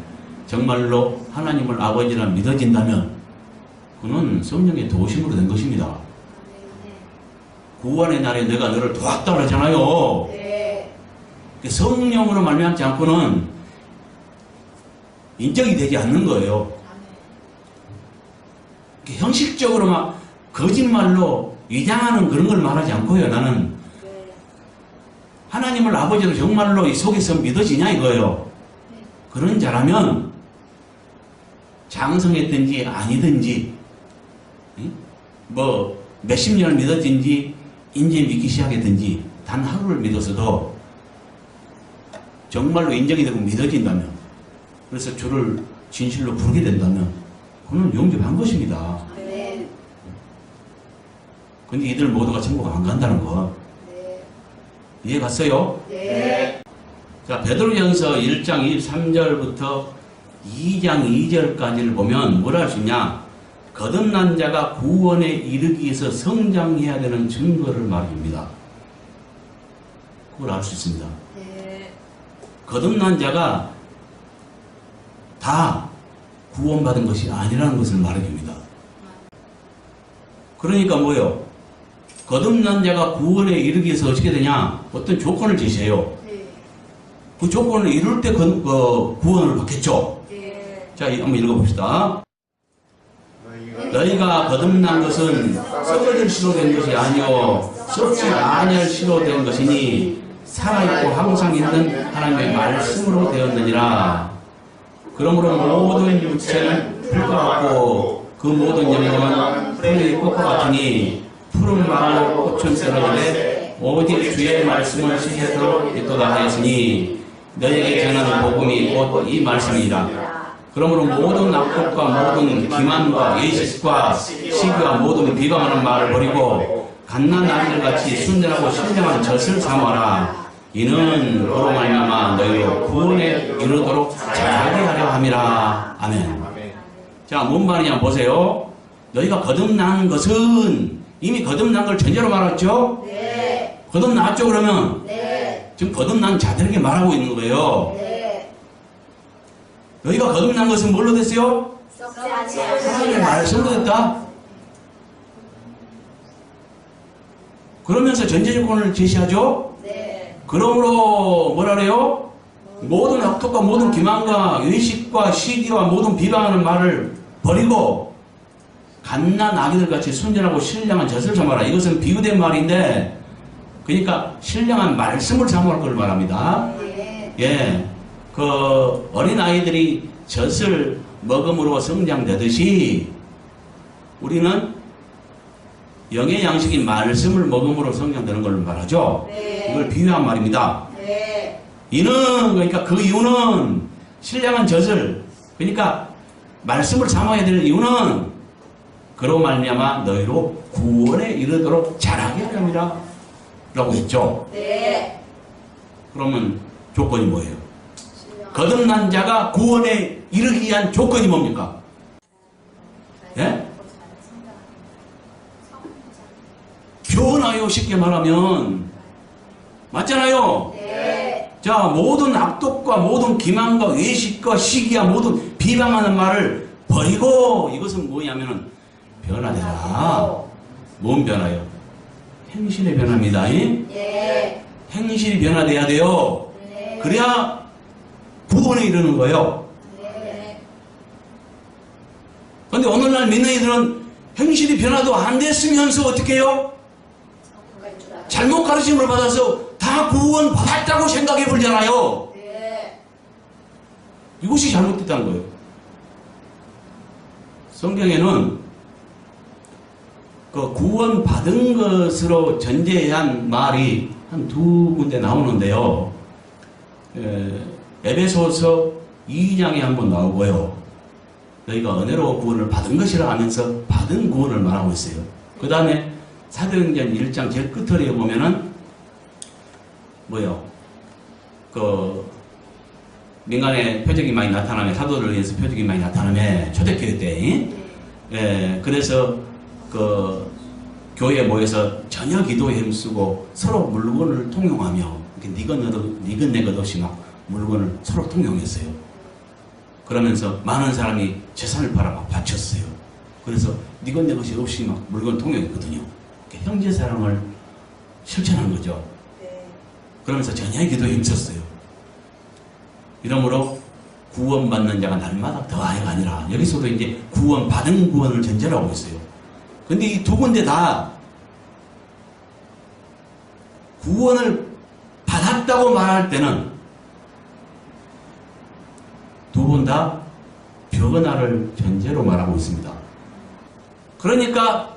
Speaker 1: 정말로 하나님을 아버지라 믿어진다면 그는 성령의 도심으로 된 것입니다. 구원의 날에 내가 너를 도왔다 그러잖아요.
Speaker 3: 네.
Speaker 1: 성령으로 말미암지 않고는 인정이 되지 않는 거예요. 형식적으로 막 거짓말로 위장하는 그런 걸 말하지 않고요. 나는
Speaker 3: 네.
Speaker 1: 하나님을 아버지로 정말로 이 속에서 믿어지냐 이거예요. 그런 자라면 장성했든지 아니든지 뭐 몇십 년을 믿어진지 이제 믿기 시작했든지 단 하루를 믿었어도 정말로 인정이 되고 믿어진다면 그래서 주를 진실로 부르게 된다면 그는 영접한 것입니다.
Speaker 3: 네.
Speaker 1: 근데 이들 모두가 천국 안 간다는 거
Speaker 3: 네.
Speaker 1: 이해 갔어요?
Speaker 3: 네.
Speaker 1: 자, 베드로전서 1장 23절부터 2장 2절까지를 보면 뭘 할 수 있냐? 거듭난 자가 구원에 이르기 위해서 성장해야 되는 증거를 말합니다. 그걸 알 수 있습니다.
Speaker 3: 네.
Speaker 1: 거듭난 자가 다 구원받은 것이 아니라는 것을 말해줍니다. 그러니까 뭐요? 거듭난 자가 구원에 이르기 위해서 어떻게 되냐? 어떤 조건을 제시해요.
Speaker 3: 네.
Speaker 1: 그 조건을 이룰 때 구원을 받겠죠.
Speaker 3: 네.
Speaker 1: 자, 한번 읽어봅시다. 너희가 거듭난 것은 썩어질 시로 된 것이 아니요 썩지 아니할 시로 된 것이니 살아있고 항상 있는 하나님의 말씀으로 되었느니라. 그러므로 모든 육체는 풀과 같고 그 모든 영광은 풀의 꽃과 같으니 푸른 마을로 꽃은 쓰러지되 오직 주의 말씀을 시새도록 있도다 하였으니 너희에게 전하는 복음이 곧 이 말씀이라. 그러므로 모든 악독과 모든 기만과 예식과 시기와 모든 비방하는 말을 버리고 갓난 아이들같이 순전하고 신령한 젖을 삼아라. 이는 그로 말미암아 너희로 구원에 이르도록 자라게 하려 함이라. 아멘.
Speaker 2: 아멘.
Speaker 1: 자, 뭔 말이냐 보세요. 너희가 거듭난 것은 이미 거듭난 걸 전제로 말했죠?
Speaker 3: 네.
Speaker 1: 거듭났죠 그러면?
Speaker 3: 네.
Speaker 1: 지금 거듭난 자들에게 말하고 있는 거예요.
Speaker 3: 네.
Speaker 1: 너희가 거듭난 것은 뭘로 됐어요?
Speaker 3: 썩지
Speaker 1: 하나님의
Speaker 3: 아니하시리라.
Speaker 1: 말씀도 됐다. 그러면서 전제 조건을 제시하죠?
Speaker 3: 네.
Speaker 1: 그러므로 뭐라 그래요? 모든 악독과 모든 기만과 의식과 시기와 모든 비방하는 말을 버리고 갓난 아기들 같이 순전하고 신령한 젖을 삼아라. 이것은 비유된 말인데 그러니까 신령한 말씀을 삼을 걸 말합니다.
Speaker 3: 네.
Speaker 1: 예, 그 어린아이들이 젖을 먹음으로 성장되듯이 우리는 영의 양식인 말씀을 먹음으로 성장되는 걸 말하죠.
Speaker 3: 네.
Speaker 1: 이걸 비유한 말입니다.
Speaker 3: 네.
Speaker 1: 이는 그러니까 그 이유는 신령한 젖을 그러니까 말씀을 삼아야 될 이유는 그로 말미암아 너희로 구원에 이르도록 자라게 하렵니다 라고 했죠.
Speaker 3: 네.
Speaker 1: 그러면 조건이 뭐예요? 거듭난 자가 구원에 이르기 위한 조건이 뭡니까? 예? 변화요. 쉽게 말하면 맞잖아요.
Speaker 3: 네.
Speaker 1: 자, 모든 악독과 모든 기만과 외식과 시기와 모든 비방하는 말을 버리고 이것은 뭐냐면은 변화되라. 뭔 변화요? 행실의 변화입니다.
Speaker 3: 네.
Speaker 1: 행실이 변화돼야 돼요.
Speaker 3: 네.
Speaker 1: 그래야 구원에 이르는 거예요.
Speaker 3: 네.
Speaker 1: 그런데 오늘날 믿는 이들은 행실이 변화도 안 됐으면서 어떻게 해요? 잘못 가르침을 받아서 다 구원 받았다고 생각해 보잖아요.
Speaker 3: 네.
Speaker 1: 이것이 잘못됐다는 거예요. 성경에는 그 구원 받은 것으로 전제한 말이 한 두 군데 나오는데요. 에베소서 2장에 한번 나오고요. 너희가 은혜로 구원을 받은 것이라 하면서 받은 구원을 말하고 있어요. 그 다음에 사도행전 1장 제일 끝을 보면은 뭐요? 그 민간에 표적이 많이 나타나며 사도들을 위해서 표적이 많이 나타나며 초대교회 때, 예, 그래서 그 교회에 모여서 전혀 기도에 힘쓰고 서로 물건을 통용하며 이렇게 니건 내것 없이 막 물건을 서로 통용했어요. 그러면서 많은 사람이 재산을 팔아 막 바쳤어요. 그래서 니건 내 것이 없이 막 물건 통용했거든요. 형제 사랑을 실천한 거죠.
Speaker 3: 네.
Speaker 1: 그러면서 전혀 기도에 힘썼어요. 이러므로 구원받는 자가 날마다 더하여가 아니라 여기서도 이제 구원받은 구원을 전제로 하고 있어요. 근데 이 두 군데 다 구원을 받았다고 말할 때는 두 분 다 변화를 전제로 말하고 있습니다. 그러니까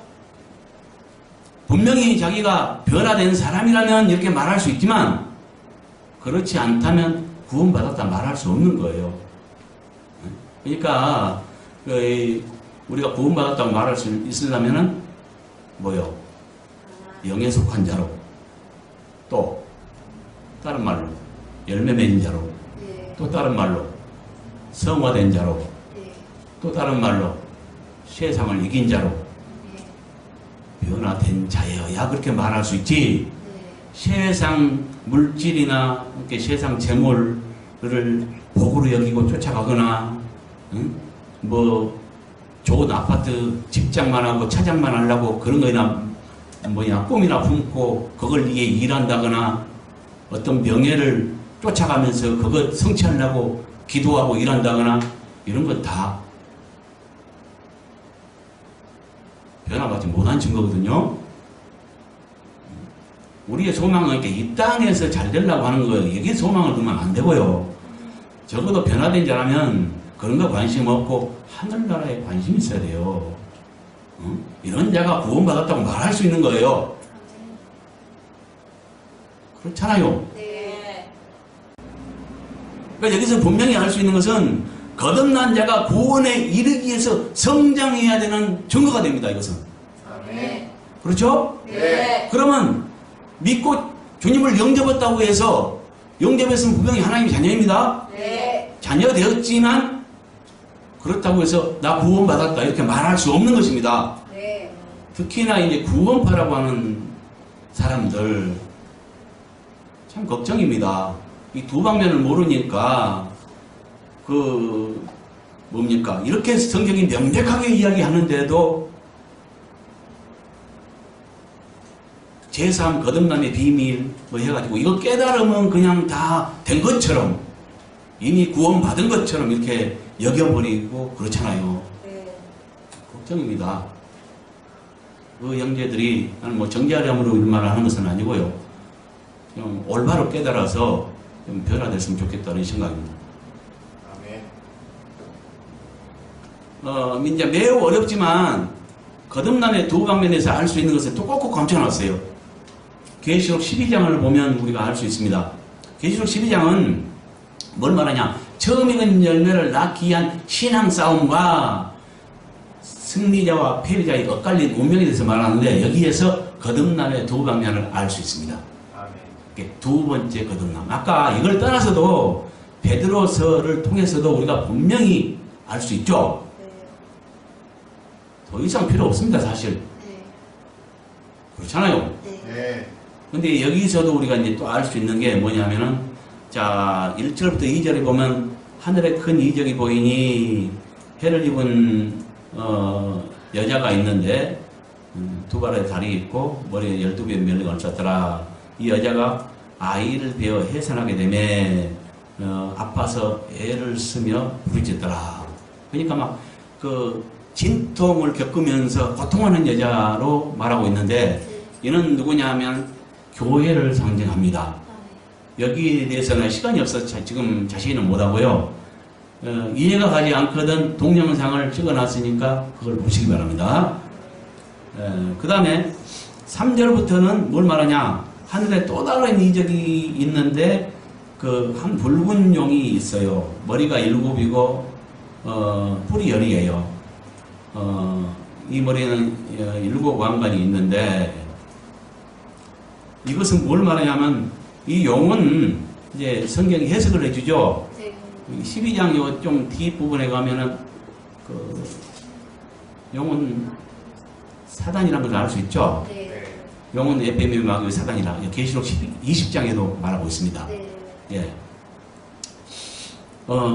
Speaker 1: 분명히 자기가 변화된 사람이라면 이렇게 말할 수 있지만 그렇지 않다면 구원받았다 말할 수 없는 거예요. 그러니까 우리가 구원받았다고 말할 수 있으려면은 뭐요? 영에 속한 자로 또 다른 말로 열매 맺은 자로
Speaker 3: 네.
Speaker 1: 또 다른 말로 성화된 자로,
Speaker 3: 네.
Speaker 1: 또 다른 말로 세상을 이긴 자로
Speaker 3: 네.
Speaker 1: 변화된 자여야 그렇게 말할 수 있지.
Speaker 3: 네.
Speaker 1: 세상 물질이나 이렇게 세상 재물을 복으로 여기고 쫓아가거나, 응? 뭐 좋은 아파트 집장만 하고 차장만 하려고 그런 거나 꿈이나 품고 그걸 위해 일한다거나, 어떤 명예를 쫓아가면서 그거 성취하려고 기도하고 일한다거나, 이런 건 다 변화받지 못한 증거거든요. 우리의 소망은 이렇게 이 땅에서 잘 되려고 하는 거예요. 여기 소망을 두면 안 되고요. 적어도 변화된 자라면 그런 거 관심 없고 하늘나라에 관심이 있어야 돼요. 이런 자가 구원받았다고 말할 수 있는 거예요. 그렇잖아요.
Speaker 3: 네.
Speaker 1: 그러니까 여기서 분명히 알 수 있는 것은 거듭난 자가 구원에 이르기 위해서 성장해야 되는 증거가 됩니다. 이것은.
Speaker 3: 네.
Speaker 1: 그렇죠?
Speaker 3: 네.
Speaker 1: 그러면 믿고 주님을 영접했다고 해서, 영접했으면 분명히 하나님의 자녀입니다.
Speaker 3: 네.
Speaker 1: 자녀 되었지만 그렇다고 해서 나 구원받았다 이렇게 말할 수 없는 것입니다.
Speaker 3: 네.
Speaker 1: 특히나 이제 구원파라고 하는 사람들 참 걱정입니다. 이 두 방면을 모르니까 뭡니까? 이렇게 성경이 명백하게 이야기하는데도 제3 거듭남의 비밀 뭐 해가지고 이거 깨달으면 그냥 다 된 것처럼, 이미 구원받은 것처럼 이렇게 여겨버리고 그렇잖아요.
Speaker 3: 네.
Speaker 1: 걱정입니다. 그 형제들이, 나는 뭐 정죄하려고 일말을 하는 것은 아니고요. 좀 올바로 깨달아서 좀 변화됐으면 좋겠다는 생각입니다.
Speaker 2: 아멘.
Speaker 1: 이제 매우 어렵지만 거듭남의 두 방면에서 알 수 있는 것을 또 꼭꼭 감춰놨어요. 계시록 12장을 보면 우리가 알 수 있습니다. 계시록 12장은 뭘 말하냐? 처음 익은 열매를 낳기 위한 신앙 싸움과 승리자와 패배자의 엇갈린 운명에 대해서 말하는데, 여기에서 거듭남의 두 방면을 알 수 있습니다.
Speaker 2: 아멘.
Speaker 1: 두 번째 거듭남. 아까 이걸 떠나서도 베드로서를 통해서도 우리가 분명히 알 수 있죠.
Speaker 3: 네.
Speaker 1: 더 이상 필요 없습니다, 사실.
Speaker 3: 네.
Speaker 1: 그렇잖아요.
Speaker 3: 네.
Speaker 2: 네.
Speaker 1: 근데 여기서도 우리가 이제 또 알 수 있는 게 뭐냐면은, 자, 1절부터 2절에 보면 하늘에 큰 이적이 보이니 해를 입은 여자가 있는데, 두 발에 다리 있고 머리에 12개의 멸류관을 썼더라. 이 여자가 아이를 베어 해산하게 되매 아파서 애를 쓰며 부르짖더라. 그러니까 막 진통을 겪으면서 고통하는 여자로 말하고 있는데, 이는 누구냐 하면 교회를 상징합니다. 여기에 대해서는 시간이 없어서 지금 자세히는 못하고요. 이해가 가지 않거든 동영상을 찍어놨으니까 그걸 보시기 바랍니다. 그 다음에 3절부터는 뭘 말하냐? 하늘에 또 다른 이적이 있는데 한 붉은 용이 있어요. 머리가 7이고 뿔이 10이에요. 이 머리는 7 왕관이 있는데, 이것은 뭘 말하냐면, 이 용은 이제 성경이 해석을 해주죠.
Speaker 3: 네.
Speaker 1: 12장 요 좀 뒷부분에 가면은 용은 사단이라는 걸 알 수 있죠.
Speaker 3: 네.
Speaker 2: 네.
Speaker 1: 용은 에페미의 마귀의 사단이라 계시록 20장에도 말하고 있습니다.
Speaker 3: 네.
Speaker 1: 예.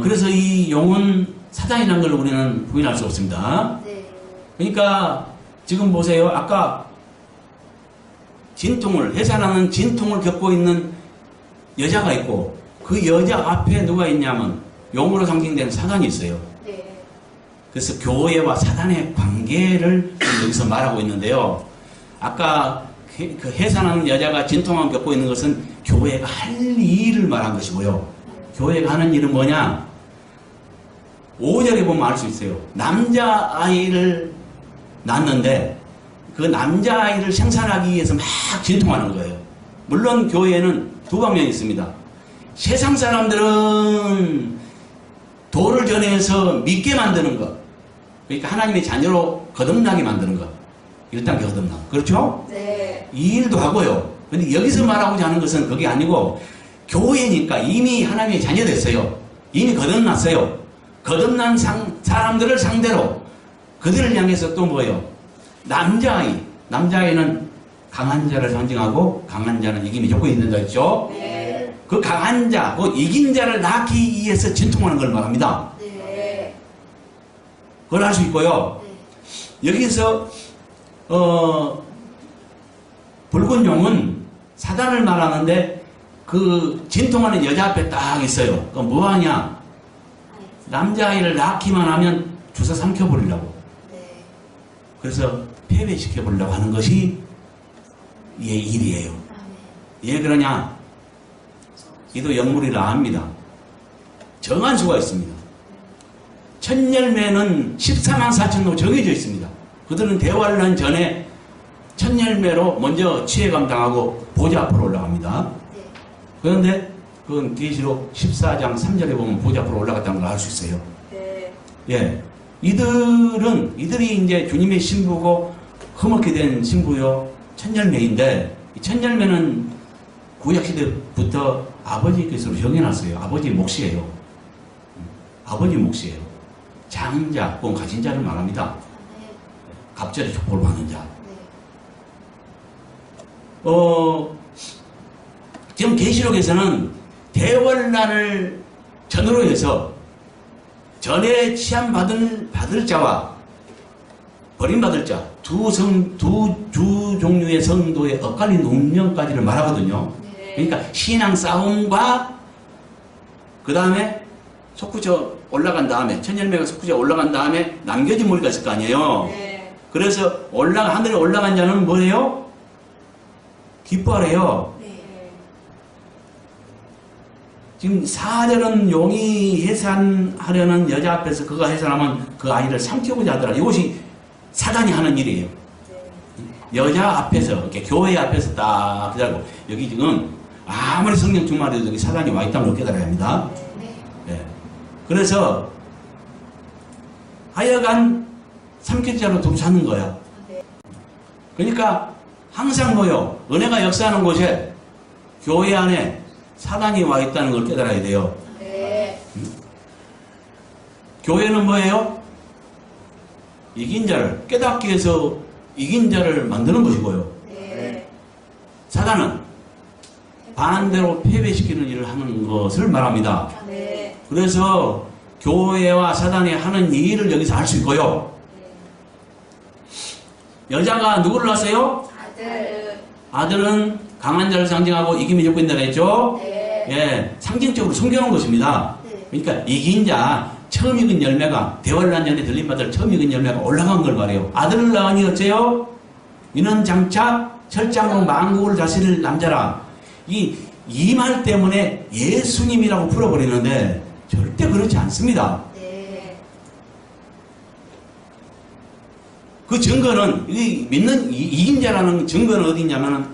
Speaker 1: 그래서 이 용은 사단이라는 걸 우리는 부인할 수 없습니다.
Speaker 3: 네.
Speaker 1: 그러니까 지금 보세요. 아까 해산하는 진통을 겪고 있는 여자가 있고, 그 여자 앞에 누가 있냐면 용으로 상징된 사단이 있어요.
Speaker 3: 네.
Speaker 1: 그래서 교회와 사단의 관계를 여기서 말하고 있는데요. 아까 그 해산하는 여자가 진통을 겪고 있는 것은 교회가 할 일을 말한 것이고요. 교회가 하는 일은 뭐냐? 5절에 보면 알 수 있어요. 남자아이를 낳는데 그 남자아이를 생산하기 위해서 막 진통하는 거예요. 물론 교회에는 두 방면이 있습니다. 세상 사람들은 도를 전해서 믿게 만드는 것, 그러니까 하나님의 자녀로 거듭나게 만드는 것, 1단계 거듭남. 그렇죠?
Speaker 3: 네.
Speaker 1: 이 일도 하고요. 근데 여기서 말하고자 하는 것은 그게 아니고, 교회니까 이미 하나님의 자녀 됐어요. 이미 거듭났어요. 거듭난 사람들을 상대로 그들을 향해서 또 뭐예요? 남자아이는 강한 자를 상징하고 강한 자는 이김이 조건이 있는다 했죠?
Speaker 3: 네.
Speaker 1: 그 강한 자, 그 이긴 자를 낳기 위해서 진통하는 걸 말합니다.
Speaker 3: 네.
Speaker 1: 그걸 할 수 있고요. 여기서 붉은 용은 사단을 말하는데 그 진통하는 여자 앞에 딱 있어요. 그 뭐하냐? 남자아이를 낳기만 하면 주워 삼켜버리려고.
Speaker 3: 네.
Speaker 1: 그래서 폐배시켜버리려고 하는 것이 얘 일이에요. 왜 그러냐? 이도 영물이라 합니다. 정한 수가 있습니다. 첫 열매는 14만 4천으로 정해져 있습니다. 그들은 대화를 한 전에 첫 열매로 먼저 취해 감당하고 보좌 앞으로 올라갑니다.
Speaker 3: 네.
Speaker 1: 그런데 그건 계시록 14장 3절에 보면 보좌 앞으로 올라갔다는 걸 알 수 있어요.
Speaker 3: 네.
Speaker 1: 예. 이들이 이제 주님의 신부고 흠없게 된 신부요. 첫 열매인데, 이 첫 열매는 구약시대부터 아버지께서 정해놨어요. 아버지 몫이에요. 아버지 몫이에요. 장자, 혹은 가진 자를 말합니다.
Speaker 3: 네.
Speaker 1: 갑절의 축복을 받는 자.
Speaker 3: 네.
Speaker 1: 지금 계시록에서는 대월난을 전으로 해서 전에 받을 자와 버림받을 자, 두 종류의 성도의 엇갈린 운명까지를 말하거든요.
Speaker 3: 네.
Speaker 1: 그러니까 신앙 싸움과 그 다음에 속구져 올라간 다음에, 첫 열매가 속구져 올라간 다음에 남겨진 무리가 있을 거 아니에요.
Speaker 3: 네.
Speaker 1: 그래서 하늘에 올라간 자는 뭐예요? 기뻐하래요.
Speaker 3: 네.
Speaker 1: 지금 4절은 용이 해산하려는 여자 앞에서 그가 해산하면 그 아이를 삼키고자 하더라. 이것이 사단이 하는 일이에요. 여자 앞에서, 이렇게 교회 앞에서 딱 기다리고, 여기 지금 아무리 성령 충만해도 여기 사단이 와 있다는 걸 깨달아야 합니다.
Speaker 3: 네.
Speaker 1: 예. 그래서 하여간 삼킬자로 도착하는 거야.
Speaker 3: 네.
Speaker 1: 그러니까 항상 뭐요? 은혜가 역사하는 곳에 교회 안에 사단이 와 있다는 걸 깨달아야 돼요.
Speaker 3: 네.
Speaker 1: 교회는 뭐예요? 이긴 자를 깨닫기 위해서 이긴 자를 만드는 것이고요.
Speaker 3: 네.
Speaker 1: 사단은 반대로 패배시키는 일을 하는 것을 말합니다.
Speaker 3: 네.
Speaker 1: 그래서 교회와 사단이 하는 일을 여기서 알 수 있고요. 여자가 누구를 낳았어요?
Speaker 3: 아들.
Speaker 1: 아들은 강한 자를 상징하고 이김이 조건이다 했죠?
Speaker 3: 네.
Speaker 1: 예, 상징적으로 숨겨놓은 것입니다.
Speaker 3: 네.
Speaker 1: 그러니까 이긴 자, 처음 익은 열매가, 대월난 전에 들림받을 처음 익은 열매가 올라간 걸 말해요. 아들을 낳으니 어째요? 이는 장차 철장으로 만국을 다스릴 남자라. 이 말 때문에 예수님이라고 풀어버리는데 절대 그렇지 않습니다.
Speaker 3: 네.
Speaker 1: 그 증거는, 믿는 이긴 자라는 증거는 어디 있냐면은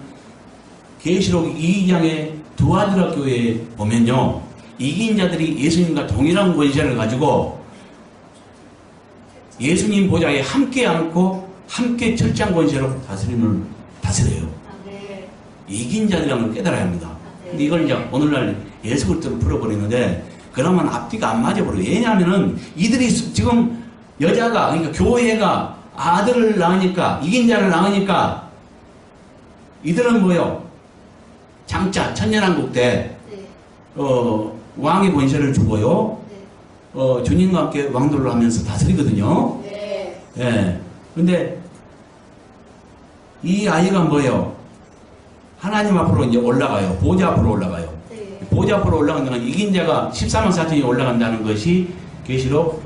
Speaker 1: 계시록 2장의 두아드라 교회에 보면요. 이긴 자들이 예수님과 동일한 권세를 가지고 예수님 보좌에 함께 앉고 함께 철장 권세로 다스려요.
Speaker 3: 네.
Speaker 1: 이긴 자들이라는 걸 깨달아야 합니다. 근데 이걸 이제 오늘날 예수 그리스도로 풀어버리는데 그러면 앞뒤가 안 맞아버려요. 왜냐하면은 이들이 지금 여자가, 그러니까 교회가 아들을 낳으니까, 이긴 자를 낳으니까 이들은 뭐요? 장차 천년왕국 때
Speaker 3: 네.
Speaker 1: 왕의 권세를 주고요.
Speaker 3: 네.
Speaker 1: 주님과 함께 왕도를 하면서 다스리거든요.
Speaker 3: 네.
Speaker 1: 예. 근데 이 아이가 뭐예요? 하나님 앞으로 이제 올라가요. 보좌 앞으로 올라가요.
Speaker 3: 네.
Speaker 1: 보좌 앞으로 올라간다는 이긴 자가 14만 4천이 올라간다는 것이 계시록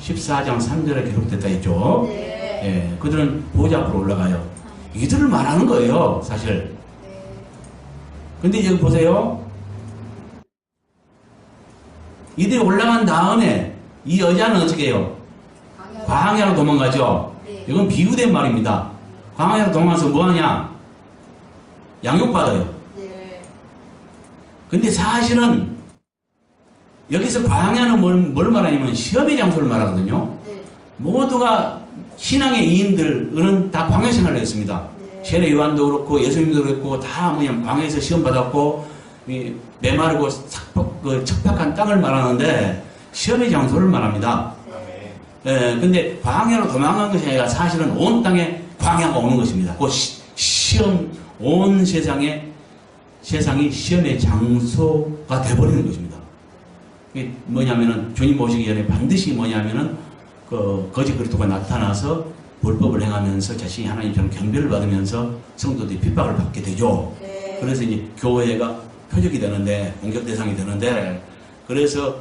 Speaker 1: 14장 3절에 기록됐다 했죠.
Speaker 3: 네.
Speaker 1: 예. 그들은 보좌 앞으로 올라가요. 이들을 말하는 거예요, 사실.
Speaker 3: 네.
Speaker 1: 근데 여기 보세요. 이들이 올라간 다음에 이 여자는 어떻게 해요? 광야로 도망가죠.
Speaker 3: 네.
Speaker 1: 이건 비유된 말입니다. 광야로 도망가서 뭐하냐? 양육받아요.
Speaker 3: 네.
Speaker 1: 근데 사실은 여기서 광야는 뭘 말하냐면 시험의 장소를 말하거든요.
Speaker 3: 네.
Speaker 1: 모두가 신앙의 이인들은 다 광야 생활을 했습니다.
Speaker 3: 네.
Speaker 1: 세례 요한도 그렇고 예수님도 그렇고 다 그냥 광야에서 시험 받았고 메마르고 척박한 땅을 말하는데 시험의 장소를 말합니다.
Speaker 2: 아멘.
Speaker 1: 근데 광야로 도망간 것이 아니라 사실은 온 땅에 광야가 오는 것입니다. 그 시험, 온 세상이 시험의 장소가 되어버리는 것입니다. 그게 뭐냐면은, 주님 오시기 전에 반드시 뭐냐면은, 거짓 그리스도가 나타나서 불법을 행하면서 자신이 하나님처럼 경배를 받으면서 성도들이 핍박을 받게 되죠.
Speaker 3: 네.
Speaker 1: 그래서 이제 교회가 표적이 되는데, 공격 대상이 되는데, 그래서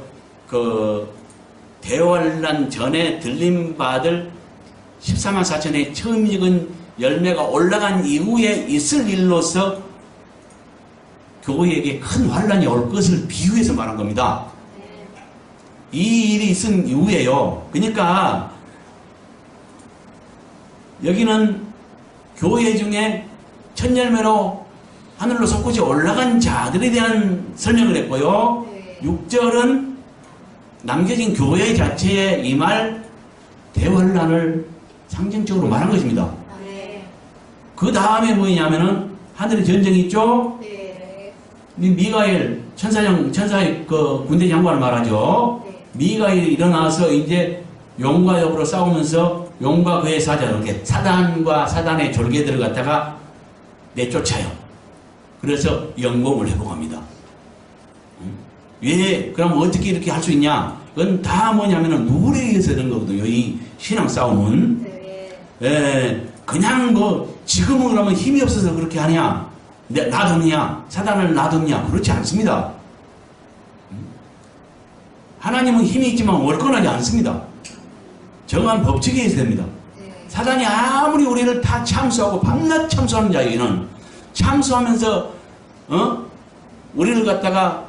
Speaker 1: 대환란 전에 들림받을 14만 4천의 처음 익은 열매가 올라간 이후에 있을 일로서 교회에게 큰 환란이 올 것을 비유해서 말한 겁니다. 이 일이 있은 이후에요. 그러니까 여기는 교회 중에 첫 열매로 하늘로 솟구쳐 올라간 자들에 대한 설명을 했고요. 6절은 남겨진 교회 자체에 임할 대환란을 상징적으로 말한 것입니다.
Speaker 3: 네.
Speaker 1: 그 다음에 뭐냐면은 하늘에 전쟁이 있죠.
Speaker 3: 네.
Speaker 1: 미가엘 천사의 군대 장관을 말하죠.
Speaker 3: 네.
Speaker 1: 미가엘이 일어나서 이제 용과 역으로 싸우면서 용과 그의 사자, 이렇게 사단과 사단의 졸개들을 갖다가 내쫓아요. 그래서 영공을 회복합니다. 왜? 그럼 어떻게 이렇게 할 수 있냐? 그건 다 뭐냐면은 누구에 의해서 이런 거거든요. 이 신앙 싸움은.
Speaker 3: 네.
Speaker 1: 그냥 지금은 그러면 힘이 없어서 그렇게 하냐? 놔뒀냐? 사단을 놔뒀냐? 그렇지 않습니다. 하나님은 힘이 있지만 월권하지 않습니다. 정한 법칙에 의해서 됩니다. 사단이 아무리 우리를 다 참수하고 밤낮 참수하는 자에게는 참수하면서 우리를 갖다가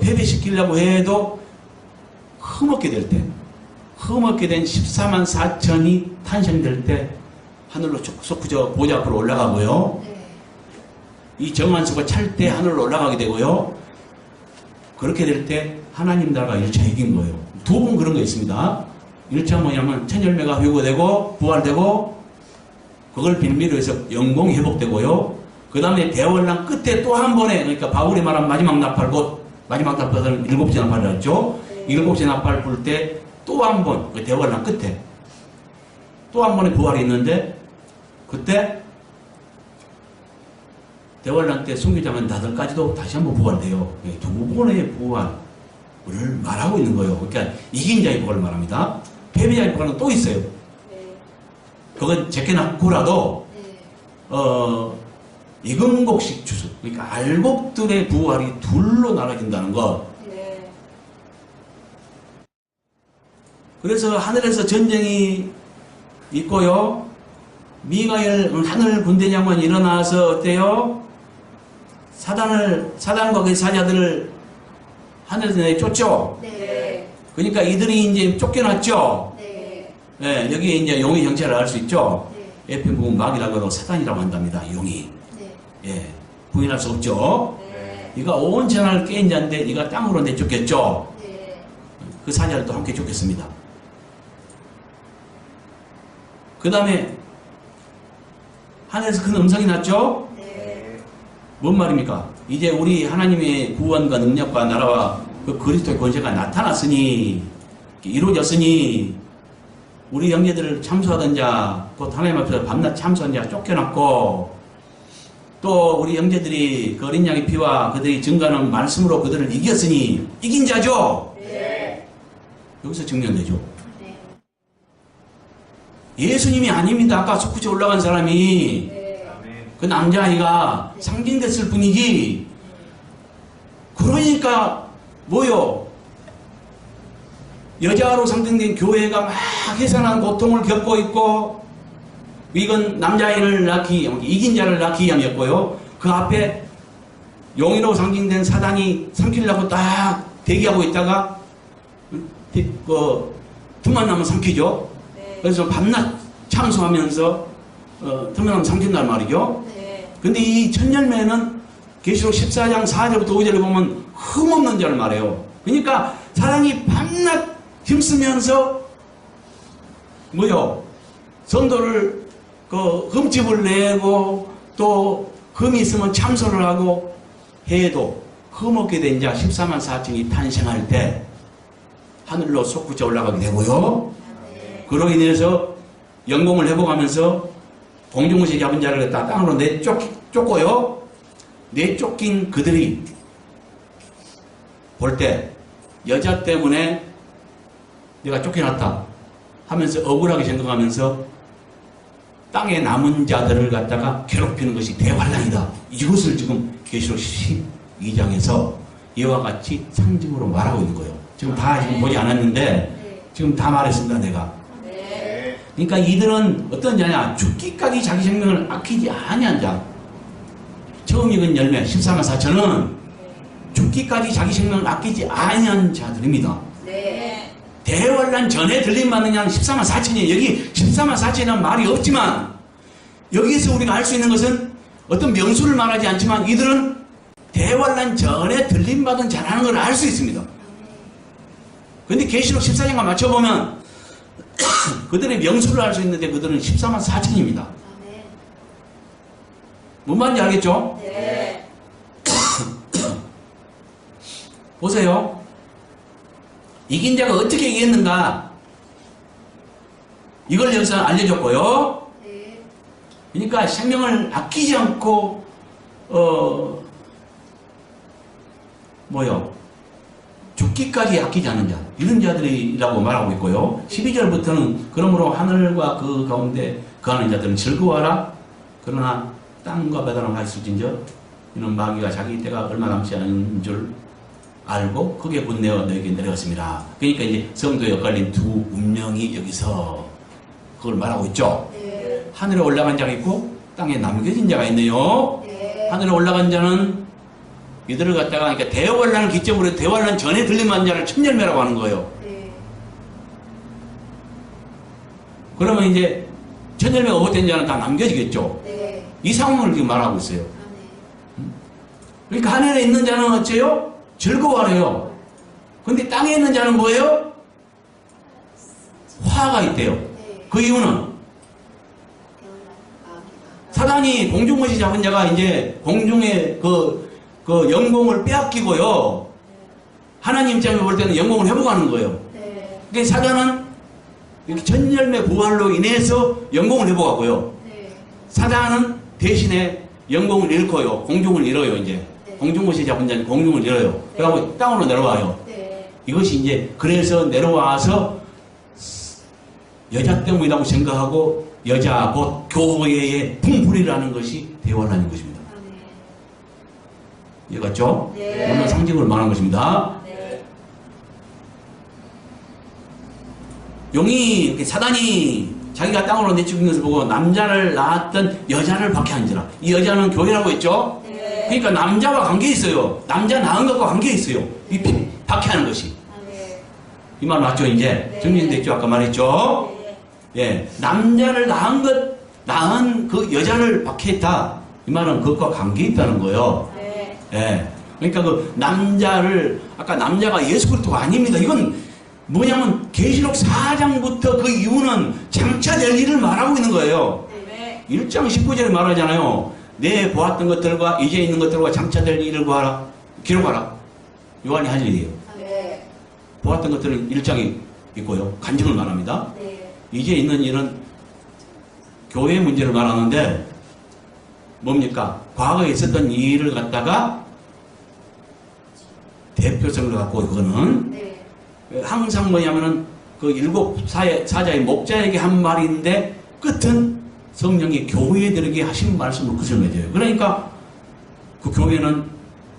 Speaker 1: 패배시키려고 해도 흠없게 될 때, 흠없게 된 14만 4천이 탄생될 때 하늘로 솟구쳐 보좌 앞으로 올라가고요. 이 정한수가 찰 때 하늘로 올라가게 되고요. 그렇게 될 때 하나님 나라가 1차 이긴 거예요. 두 번 그런 거 있습니다. 1차 뭐냐면 첫 열매가 회고되고 부활되고 그걸 빌미로 해서 영공이 회복되고요. 그 다음에 대환란 끝에 또 한 번에, 그러니까 바울이 말한 마지막 나팔, 마지막 나팔은 7째 나팔을 했죠. 7째 나팔 불 때 또 한 번, 대환란 끝에 또 한 번의 부활이 있는데, 그때 대환란 때 순교자만 나들까지도 다시 한번 부활돼요. 두 번의 부활을 말하고 있는 거예요. 그러니까 이긴 자의 부활을 말합니다. 패배자의 부활은 또 있어요. 그건 제껴놨고라도 이금곡식 추수, 그러니까 알곡들의 부활이 둘로 나눠진다는 것. 그래서 하늘에서 전쟁이 있고요. 미가엘 하늘 군대 장관이 일어나서 어때요? 사단과 그의 사자들을 하늘에서 내쫓죠.
Speaker 3: 네.
Speaker 1: 그러니까 이들이 이제 쫓겨났죠.
Speaker 3: 네.
Speaker 1: 네, 여기에 이제 용의 형체를 알 수 있죠.
Speaker 3: 네.
Speaker 1: 에펜 부분 마귀라고 하고 사단이라고 한답니다. 용이.
Speaker 3: 네.
Speaker 1: 예, 부인할 수 없죠.
Speaker 3: 네.
Speaker 1: 네가 온 천하를 깨인 자인데 네가 땅으로 내쫓겼죠.
Speaker 3: 네.
Speaker 1: 그 사자를 또 함께 쫓겼습니다. 그 다음에 하늘에서 큰 음성이 났죠.
Speaker 3: 네.
Speaker 1: 뭔 말입니까? 이제 우리 하나님의 구원과 능력과 나라와 그 그리스도의 권세가 나타났으니, 이루어졌으니, 우리 형제들을 참수하던 자, 곧 하나님 앞에서 밤낮 참수한 자 쫓겨났고, 또 우리 형제들이 그 어린 양의 피와 그들이 증거하는 말씀으로 그들을 이겼으니 이긴 자죠.
Speaker 3: 네.
Speaker 1: 여기서 증명되죠.
Speaker 3: 네.
Speaker 1: 예수님이 아닙니다. 아까 솟구쳐 올라간 사람이.
Speaker 3: 네.
Speaker 2: 아멘.
Speaker 1: 그 남자아이가 상징됐을 뿐이지. 그러니까 뭐요? 여자로 상징된 교회가 막 해산한 고통을 겪고 있고, 이건 남자아이를 낳기, 이긴 자를 낳기 위함이었고요. 그 앞에 용이로 상징된 사단이 삼키려고 딱 대기하고 있다가 틈만 나면 삼키죠.
Speaker 3: 네.
Speaker 1: 그래서 밤낮 참수하면서 틈만 나면 삼킨단 말이죠.
Speaker 3: 네.
Speaker 1: 근데 이 첫 열매는 계시록 14장 4절부터 5절에 보면 흠없는 자를 말해요. 그러니까 사단이 밤낮 힘쓰면서 뭐요? 성도를 흠집을 내고 또 흠이 있으면 참소를 하고 해도 흠없게 된 자 14만 4천이 탄생할 때 하늘로 솟구쳐 올라가게 되고요. 그로 인해서 영공을 회복하면서 공중무시 잡은 자를 갖다 땅으로 내쫓고요. 내쫓긴 그들이 볼 때 여자 때문에 내가 쫓겨났다 하면서 억울하게 생각하면서 땅에 남은 자들을 갖다가 괴롭히는 것이 대환란이다. 이것을 지금 계시록 12장에서 이와 같이 상징으로 말하고 있는 거예요. 지금 다 지금 보지 않았는데 지금 다 말했습니다, 내가.
Speaker 2: 네.
Speaker 1: 그러니까 이들은 어떤 자냐? 죽기까지 자기 생명을 아끼지 아니한 자. 처음 익은 열매 14만 4천은 죽기까지 자기 생명을 아끼지 아니한 자들입니다.
Speaker 3: 네.
Speaker 1: 대환란 전에 들림받는 자는 14만 4천이에요. 여기 14만 4천이라는 말이 없지만 여기에서 우리가 알 수 있는 것은 어떤 명수를 말하지 않지만 이들은 대환란 전에 들림받은 자라는 걸 알 수 있습니다. 그런데 계시록 14장과 맞춰보면 그들의 명수를 알 수 있는데 그들은 14만 4천입니다. 뭔 말인지 알겠죠?
Speaker 3: 네.
Speaker 1: 보세요. 이긴 자가 어떻게 이겼는가? 이걸 여기서 알려줬고요.
Speaker 3: 네.
Speaker 1: 그러니까 생명을 아끼지 않고 죽기까지 아끼지 않는 자, 이런 자들이라고 말하고 있고요. 12절부터는 그러므로 하늘과 그 가운데 거하는 자들은 즐거워하라. 그러나 땅과 바다는 할수진저 이는 마귀가 자기 때가 얼마 남지 않은 줄 알고 크게 분내어 너에게 내려갔습니다. 그러니까 이제 성도에 엇갈린 두 운명이 여기서 그걸 말하고 있죠.
Speaker 3: 네.
Speaker 1: 하늘에 올라간 자가 있고 땅에 남겨진 자가 있네요.
Speaker 3: 네.
Speaker 1: 하늘에 올라간 자는 이들을 갖다가 그러니까 대환란을 기점으로 대환란 전에 들림받은 자를 천열매라고 하는 거예요.
Speaker 3: 네.
Speaker 1: 그러면 이제 천열매가 어헛된 자는 다 남겨지겠죠.
Speaker 3: 네.
Speaker 1: 이 상황을 지금 말하고 있어요.
Speaker 3: 아, 네.
Speaker 1: 그러니까 하늘에 있는 자는 어째요? 즐거워해요. 근데 땅에 있는 자는 뭐예요? 화가 있대요.
Speaker 3: 네.
Speaker 1: 그 이유는 사단이 공중무시 잡은 자가 이제 공중의 그 영공을 빼앗기고요. 하나님 입장에 볼 때는 영공을 회복하는 거예요.
Speaker 3: 네.
Speaker 1: 그러니까 사단은 이렇게 천열매 부활로 인해서 영공을 회복하고요.
Speaker 3: 네.
Speaker 1: 사단은 대신에 영공을 잃고요. 공중을 잃어요, 이제.
Speaker 3: 네.
Speaker 1: 공중무시 잡은 자는 공중을 잃어요. 그래갖고 땅으로 내려와요.
Speaker 3: 네.
Speaker 1: 이것이 이제 그래서 내려와서 여자 때문이라고 생각하고 여자 곧 교회의 분풀이라는 것이 대환란인 것입니다.
Speaker 3: 아, 네.
Speaker 1: 이해갔죠?
Speaker 3: 네.
Speaker 1: 오늘 상징을 말한 것입니다.
Speaker 3: 네.
Speaker 1: 용이 이렇게 사단이 자기가 땅으로 내쫓긴 것을 보고 남자를 낳았던 여자를 박해한지라. 이 여자는 교회라고 했죠?
Speaker 3: 네.
Speaker 1: 그러니까 남자와 관계 있어요. 남자 낳은 것과 관계 있어요. 이 박해하는 것이.
Speaker 3: 아, 네.
Speaker 1: 이 말 맞죠? 이제
Speaker 3: 네.
Speaker 1: 정리됐죠? 아까 말했죠?
Speaker 3: 네.
Speaker 1: 예, 남자를 낳은 그 여자를 박해했다. 이 말은 그것과 관계 있다는 거예요.
Speaker 3: 네.
Speaker 1: 예. 그러니까 그 남자를, 아까 남자가 예수 그리스도가 아닙니다. 이건 뭐냐면 계시록 4장부터 그 이유는 장차될 일을 말하고 있는 거예요.
Speaker 3: 네.
Speaker 1: 1장 19절에 말하잖아요. 내 보았던 것들과 이제 있는 것들과 장차될 일을 구하라. 기록하라. 요한이 할 일이에요.
Speaker 3: 아, 네.
Speaker 1: 보았던 것들은 1장이 있고요. 간증을 말합니다.
Speaker 3: 네.
Speaker 1: 이제 있는 일은 교회 문제를 말하는데 뭡니까? 과거에 있었던 일을 갖다가 대표성을 갖고 그거는
Speaker 3: 네.
Speaker 1: 항상 뭐냐면은 그 일곱 사자의 목자에게 한 말인데 끝은 성령이 교회들에게 하신 말씀을 그슬 맺어요. 그러니까 그 교회는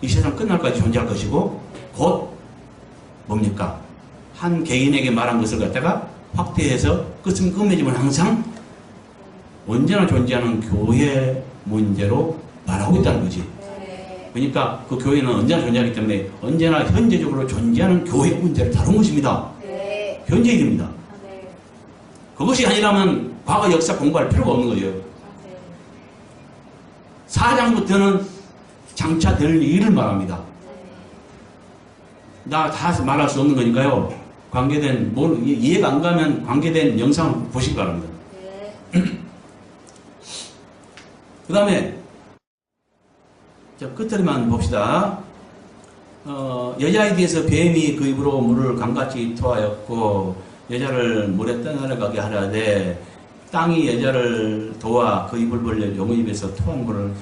Speaker 1: 이 세상 끝날까지 존재할 것이고 곧 뭡니까? 한 개인에게 말한 것을 갖다가 확대해서 끝은 끝맺음은 항상 언제나 존재하는 교회 문제로 말하고 있다는 거지.
Speaker 3: 네.
Speaker 1: 그러니까 그 교회는 언제나 존재하기 때문에 언제나 현재적으로 존재하는 교회 문제를 다룬 것입니다.
Speaker 3: 네.
Speaker 1: 현재 일입니다.
Speaker 3: 아, 네.
Speaker 1: 그것이 아니라면 과거 역사 공부할 필요가 없는 거예요.
Speaker 3: 아, 네.
Speaker 1: 4장부터는 장차 될 일을 말합니다.
Speaker 3: 네.
Speaker 1: 나 다 말할 수 없는 거니까요. 관계된, 이해가 안 가면 관계된 영상을 보시기 바랍니다.
Speaker 3: 네.
Speaker 1: 그 다음에, 자, 끝자리만 봅시다. 여자에 대해서 뱀이 그 입으로 물을 강같이 토하였고 여자를 물에 떠내려가게 하려되 땅이 여자를 도와 그 입을 벌려 용의 입에서 토한 물을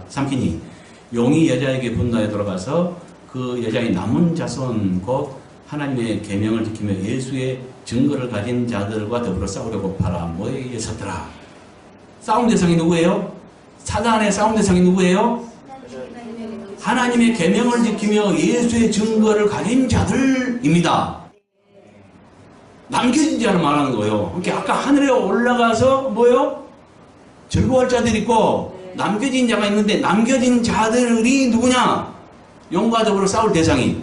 Speaker 1: 삼키니 용이 여자에게 분노에 돌아가서 그 여자의 남은 자손 곧 하나님의 계명을 지키며 예수의 증거를 가진 자들과 더불어 싸우려고 바라모에 의해서더라. 싸움 대상이 누구예요? 사단의 싸움 대상이 누구예요? 하나님의 계명을 지키며 예수의 증거를 가진 자들입니다. 남겨진 자를 말하는 거예요. 그러니까 아까 하늘에 올라가서 뭐예요? 즐거워할 자들이 있고 남겨진 자가 있는데 남겨진 자들이 누구냐? 용과 더불어 싸울 대상이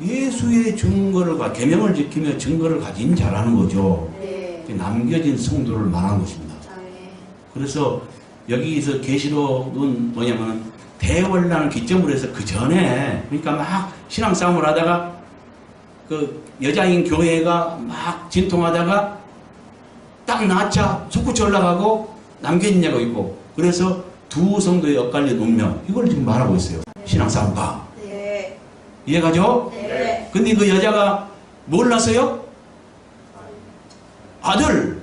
Speaker 1: 예수의 증거를 계명을 지키며 증거를 가진 자라는 거죠. 남겨진 성도를 말하는 것입니다. 그래서 여기서 계시록은 뭐냐면 대원란을 기점으로 해서 그 전에 그러니까 막 신앙 싸움을 하다가 그 여자인 교회가 막 진통하다가 딱 낳자 솟구쳐 올라가고 남겨진 자가 있고 그래서 두 성도의 엇갈린 운명 이걸 지금 말하고 있어요. 신앙 싸움과 이해가죠? 근데 그 여자가 뭘 낳았어요? 아들.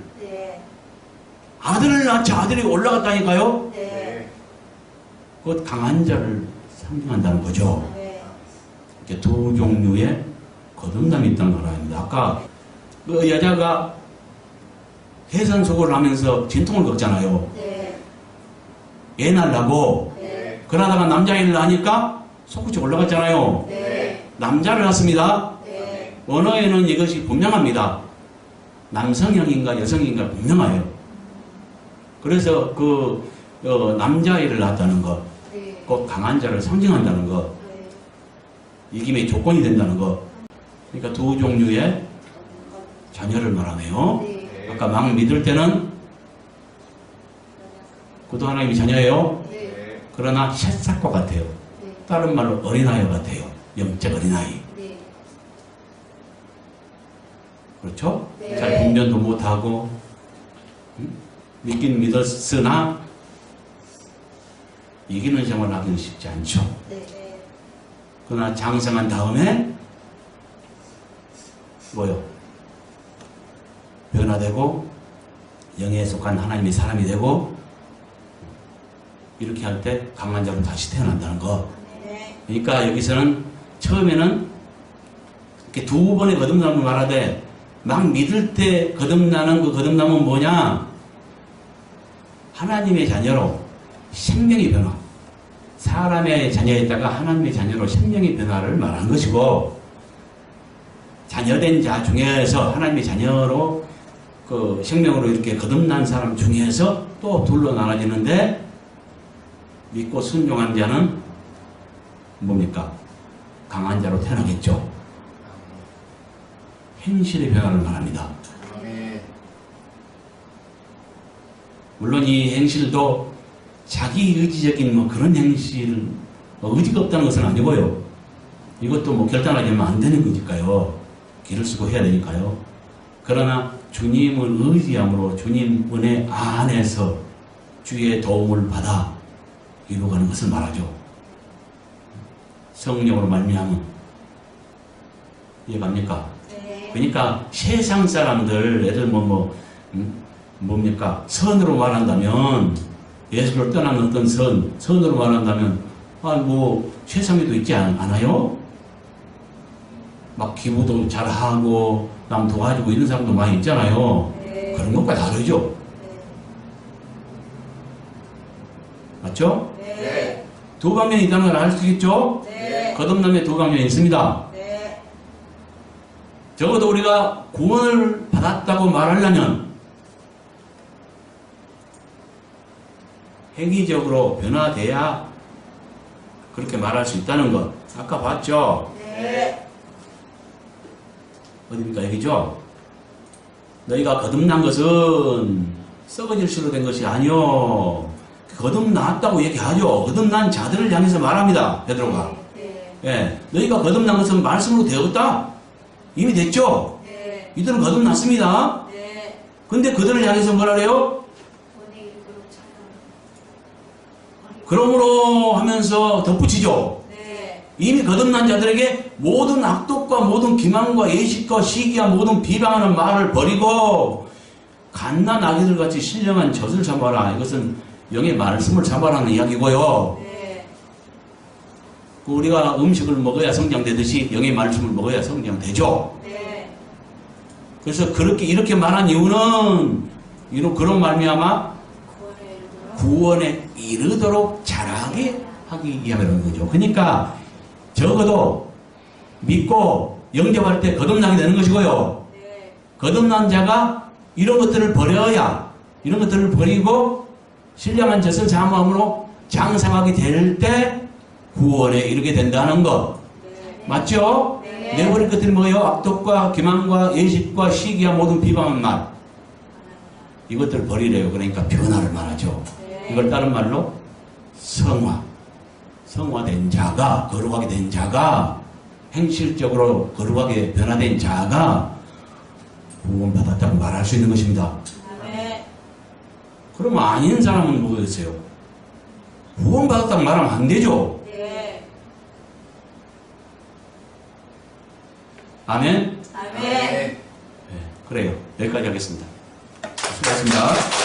Speaker 1: 아들을 낳자 아들이 올라갔다니까요. 그것 강한 자를 상징한다는 거죠. 이렇게 두 종류의 거듭남이 있다는 걸 아닙니다. 아까 그 여자가 해산소고를 하면서 진통을 겪잖아요. 애 낳으려고. 그러다가 남자애를 낳으니까 속구치 올라갔잖아요. 남자를 낳습니다. 언어에는 이것이 분명합니다. 남성형인가 여성인가 분명해요. 그래서 그 남자애를 낳았다는 것, 곧 강한 자를 상징한다는 것, 이김의 조건이 된다는 것. 그러니까 두 종류의 자녀를 말하네요. 아까 막 믿을 때는 그도 하나님의 자녀예요. 그러나 새싹과 같아요. 다른 말로 어린아이 같아요. 영적 어린아이. 그렇죠? 잘 분별도 못하고 믿긴 믿었으나 이기는 생활을 하기는 쉽지 않죠. 그러나 장성한 다음에 뭐요? 변화되고 영에 속한 하나님의 사람이 되고 이렇게 할 때 강한 자로 다시 태어난다는 거. 그러니까 여기서는 처음에는 이렇게 두 번의 거듭남을 말하되 막 믿을 때 거듭나는 그 거듭남은 뭐냐? 하나님의 자녀로 생명의 변화. 사람의 자녀였다가 하나님의 자녀로 생명의 변화를 말한 것이고 자녀된 자 중에서 하나님의 자녀로 그 생명으로 이렇게 거듭난 사람 중에서 또 둘로 나눠지는데 믿고 순종한 자는 뭡니까? 강한 자로 태어나겠죠. 행실의 변화를 말합니다. 물론 이 행실도 자기 의지적인 뭐 그런 행실, 의지가 없다는 것은 아니고요. 이것도 뭐 결단하지 안 되는 거니까요. 길을 쓰고 해야 되니까요. 그러나 주님을 의지함으로 주님 은혜 안에서 주의 도움을 받아 이루어가는 것을 말하죠. 성령으로 말미암은 이해갑니까? 그러니까 세상 사람들 예를 뭡니까? 선으로 말한다면 예수를 떠난 어떤 선으로 말한다면 세상에도 있지 않아요? 막 기부도 잘하고 남 도와주고 이런 사람도 많이 있잖아요. 그런 것과 다르죠? 맞죠? 두 방면이 있다는 걸 알 수 있죠? 거듭남에 두 방면이 있습니다. 적어도 우리가 구원을 받았다고 말하려면 행위적으로 변화돼야 그렇게 말할 수 있다는 것. 아까 봤죠? 어디입니까? 여기죠? 너희가 거듭난 것은 썩어질 수로 된 것이 아니요. 거듭났다고 얘기하죠. 거듭난 자들을 향해서 말합니다. 베드로가. 너희가 거듭난 것은 말씀으로 되었다. 이미 됐죠? 이들은 거듭났습니다. 근데 그들을 향해서 뭐라 그래요? 그러므로 하면서 덧붙이죠. 이미 거듭난 자들에게 모든 악독과 모든 기만과 예식과 시기와 모든 비방하는 말을 버리고 갓난 아기들 같이 신령한 젖을 잡아라. 이것은 영의 말씀을 잡아라는 이야기고요.
Speaker 3: 네.
Speaker 1: 우리가 음식을 먹어야 성장되듯이 영의 말씀을 먹어야 성장되죠.
Speaker 3: 네.
Speaker 1: 그래서 그렇게 이렇게 말한 이유는 그런 말미암아 구원에 이르도록 자라게 하기 위함이라는 거죠. 그러니까 적어도 믿고 영접할 때 거듭나게 되는 것이고요.
Speaker 3: 네.
Speaker 1: 거듭난 자가 이런 것들을 버려야, 이런 것들을 버리고 신령한 젖을 잠함으로 장성하게 될 때 구원에 이르게 된다는 것.
Speaker 3: 네.
Speaker 1: 맞죠?
Speaker 3: 네.
Speaker 1: 내버릴 것들이 뭐예요? 악독과 기만과 예식과 시기와 모든 비방한 말. 이것들을 버리래요. 그러니까 변화를 말하죠.
Speaker 3: 네.
Speaker 1: 이걸 다른 말로 성화된 자가, 거룩하게 된 자가, 행실적으로 거룩하게 변화된 자가 구원받았다고 말할 수 있는 것입니다.
Speaker 3: 네.
Speaker 1: 그럼 아닌 사람은 뭐겠어요? 구원받았다고 말하면 안 되죠.
Speaker 3: 네.
Speaker 1: 아멘?
Speaker 3: 아멘.
Speaker 2: 아멘.
Speaker 1: 네, 그래요. 여기까지 하겠습니다. 수고하셨습니다.